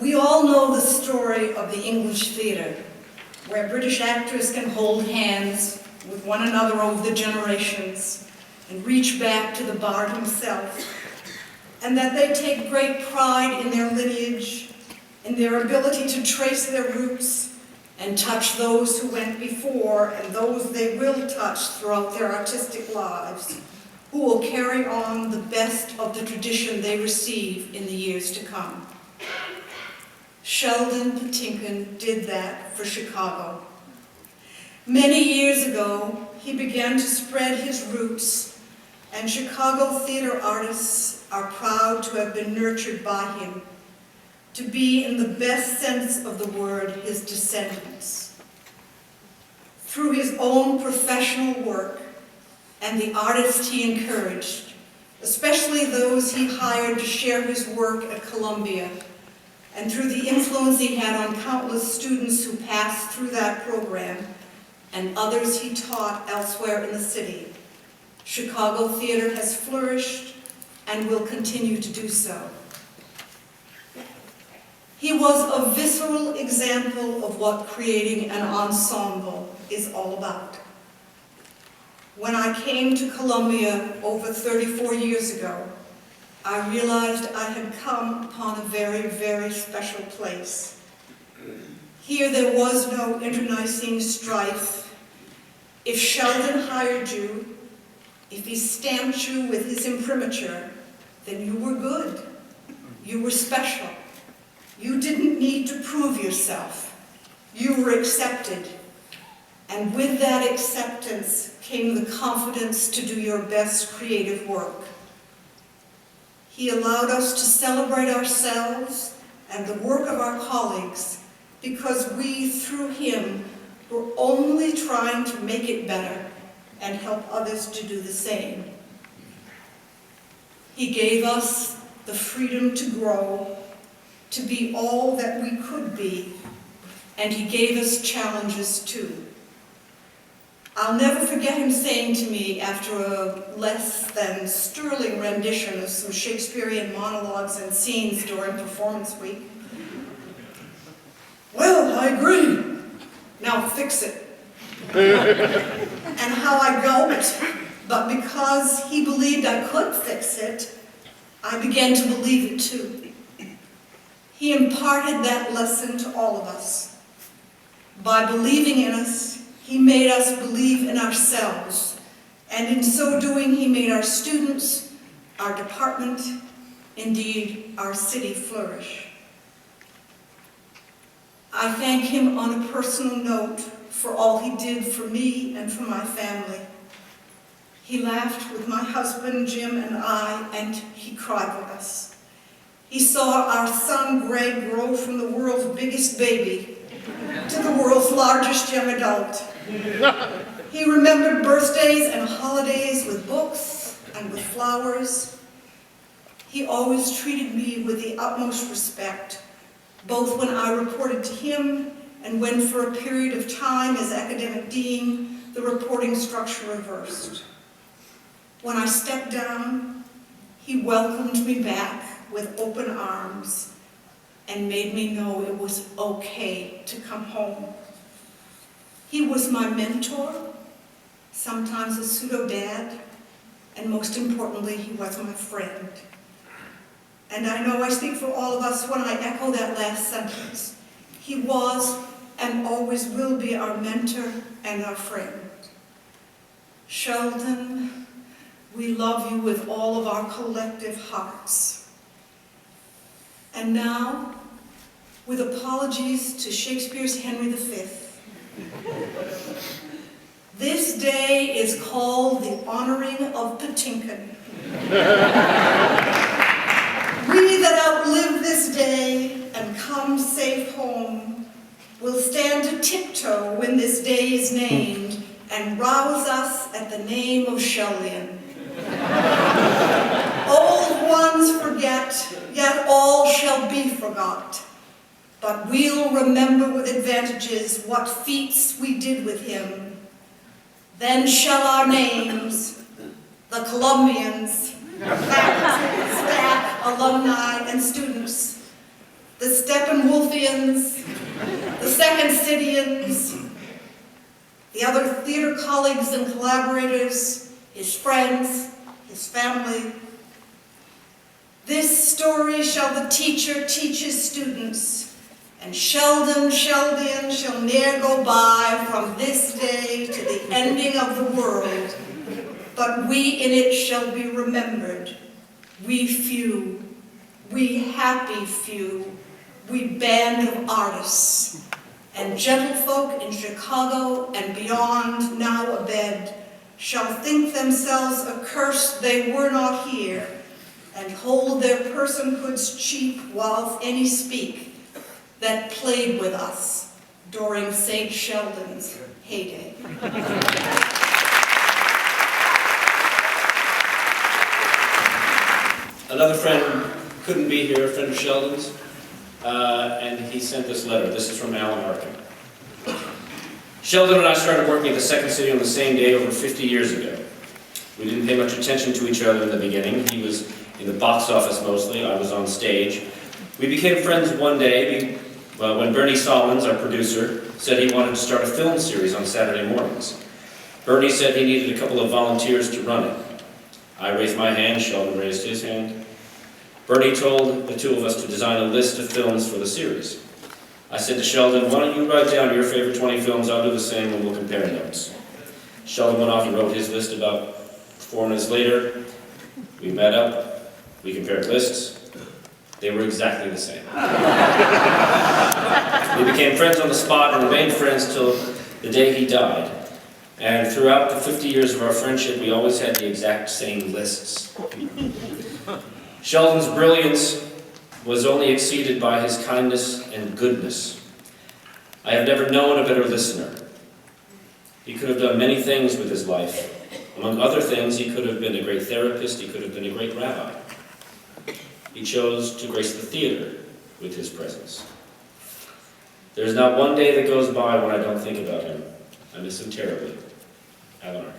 We all know the story of the English theatre, where British actors can hold hands with one another over the generations and reach back to the bard himself, and that they take great pride in their lineage, in their ability to trace their roots and touch those who went before and those they will touch throughout their artistic lives, who will carry on the best of the tradition they receive in the years to come. Sheldon Patinkin did that for Chicago. Many years ago, he began to spread his roots, and Chicago theater artists are proud to have been nurtured by him, to be, in the best sense of the word, his descendants. Through his own professional work and the artists he encouraged, especially those he hired to share his work at Columbia, and through the influence he had on countless students who passed through that program and others he taught elsewhere in the city, Chicago theater has flourished and will continue to do so. He was a visceral example of what creating an ensemble is all about. When I came to Columbia over 34 years ago, I realized I had come upon a very, very special place. Here there was no internecine strife. If Sheldon hired you, if he stamped you with his imprimatur, then you were good. You were special. You didn't need to prove yourself. You were accepted. And with that acceptance came the confidence to do your best creative work. He allowed us to celebrate ourselves and the work of our colleagues because we, through him, were only trying to make it better and help others to do the same. He gave us the freedom to grow, to be all that we could be, and he gave us challenges too. I'll never forget him saying to me after a less than sterling rendition of some Shakespearean monologues and scenes during performance week, "Well, I agree. Now fix it." And how I gulped, but because he believed I could fix it, I began to believe it too. He imparted that lesson to all of us. By believing in us, he made us believe in ourselves, and in so doing, he made our students, our department, indeed, our city flourish. I thank him on a personal note for all he did for me and for my family. He laughed with my husband, Jim, and I, and he cried with us. He saw our son, Greg, grow from the world's biggest baby to the world's largest young adult. He remembered birthdays and holidays with books and with flowers. He always treated me with the utmost respect, both when I reported to him and when, for a period of time as academic dean, the reporting structure reversed. When I stepped down, he welcomed me back with open arms and made me know it was okay to come home. He was my mentor, sometimes a pseudo-dad, and most importantly, he was my friend. And I know I speak for all of us when I echo that last sentence. He was and always will be our mentor and our friend. Sheldon, we love you with all of our collective hearts. And now, with apologies to Shakespeare's Henry V, this day is called the honoring of Patinkin. We that outlive this day and come safe home will stand a tiptoe when this day is named and rouse us at the name of Sheldon. Old ones forget, yet all shall be forgot. But we'll remember with advantages what feats we did with him. Then shall our names, the Columbians, faculty, staff, alumni, and students, the Steppenwolfians, the Second Cityans, the other theater colleagues and collaborators, his friends, his family. This story shall the teacher teach his students, and Sheldon shall ne'er go by from this day to the ending of the world. But we in it shall be remembered, we few, we happy few, we band of artists, and gentlefolk in Chicago and beyond now abed shall think themselves accursed they were not here, and hold their personhoods cheap while any speak that played with us during St. Sheldon's heyday. Another friend couldn't be here, a friend of Sheldon's, and he sent this letter. This is from Alan Arkin. Sheldon and I started working at the Second City on the same day over 50 years ago. We didn't pay much attention to each other in the beginning. He was in the box office mostly, I was on stage. We became friends one day when Bernie Solomons, our producer, said he wanted to start a film series on Saturday mornings. Bernie said he needed a couple of volunteers to run it. I raised my hand, Sheldon raised his hand. Bernie told the two of us to design a list of films for the series. I said to Sheldon, why don't you write down your favorite 20 films, I'll do the same and we'll compare notes. Sheldon went off and wrote his list. About 4 minutes later, we met up, we compared lists. They were exactly the same. We became friends on the spot and remained friends till the day he died. And throughout the 50 years of our friendship, we always had the exact same lists. Sheldon's brilliance was only exceeded by his kindness and goodness. I have never known a better listener. He could have done many things with his life. Among other things, he could have been a great therapist, he could have been a great rabbi. He chose to grace the theater with his presence. There's not one day that goes by when I don't think about him. I miss him terribly. Eleanor.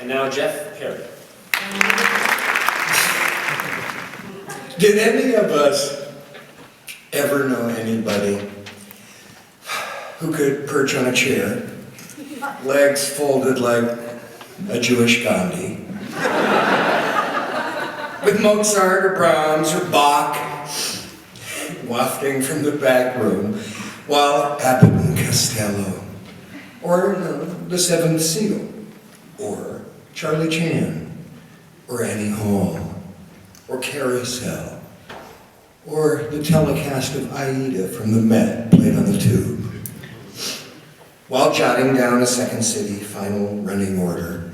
And now Jeff Perry. Did any of us ever know anybody who could perch on a chair, legs folded like a Jewish Gandhi, with Mozart or Brahms or Bach wafting from the back room, while Abbott and Costello, or the Seventh Seal, or Charlie Chan, or Annie Hall, or Carousel, or the telecast of Aida from the Met played on the tube, while jotting down a Second City final running order,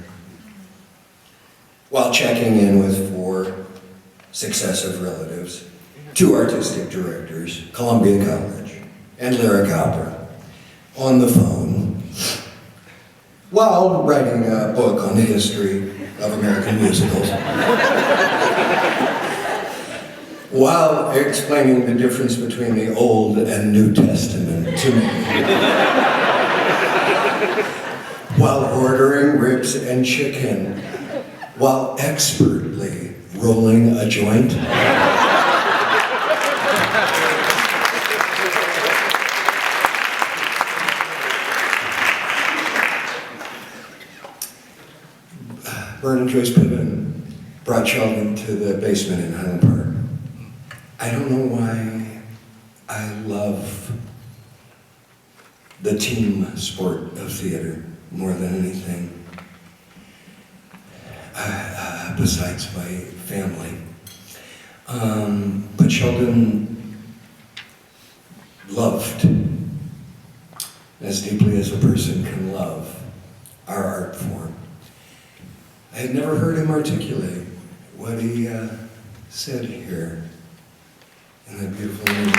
while checking in with 4 successive relatives, 2 artistic directors, Columbia College, and Lyric Opera, on the phone, while writing a book on the history of American musicals, while explaining the difference between the Old and New Testament to me, while ordering ribs and chicken, while expertly rolling a joint. Vernon Joyce Piven brought Sheldon to the basement in Highland Park. I don't know why I love the team sport of theater more than anything, besides my family. But Sheldon loved, as deeply as a person can love, our art form. I had never heard him articulate what he said here in that beautiful moment.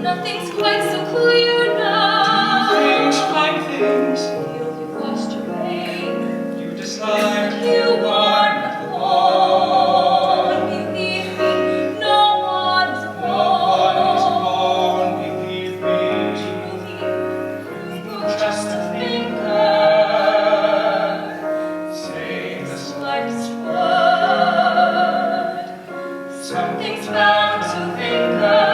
Nothing's quite so clear now. Things like things. Feel you've lost your way. You decide you are not alone. Believe me, no one's alone. Believe me, truly, just a finger. Say the slightest word. Something's bound to linger.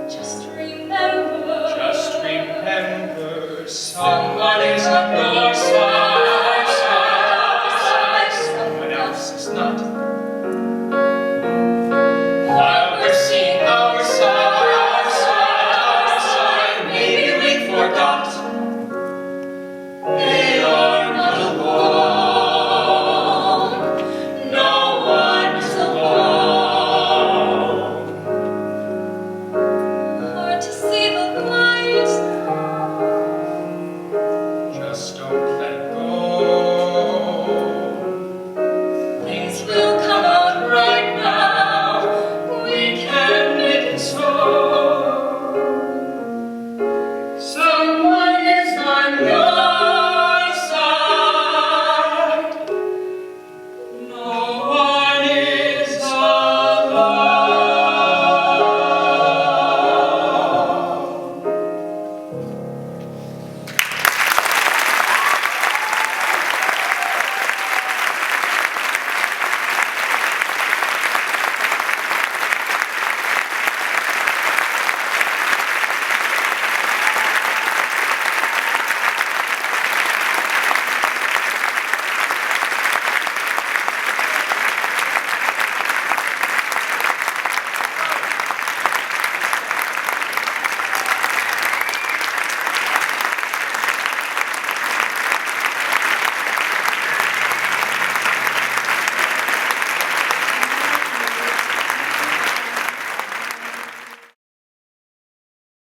Just remember, some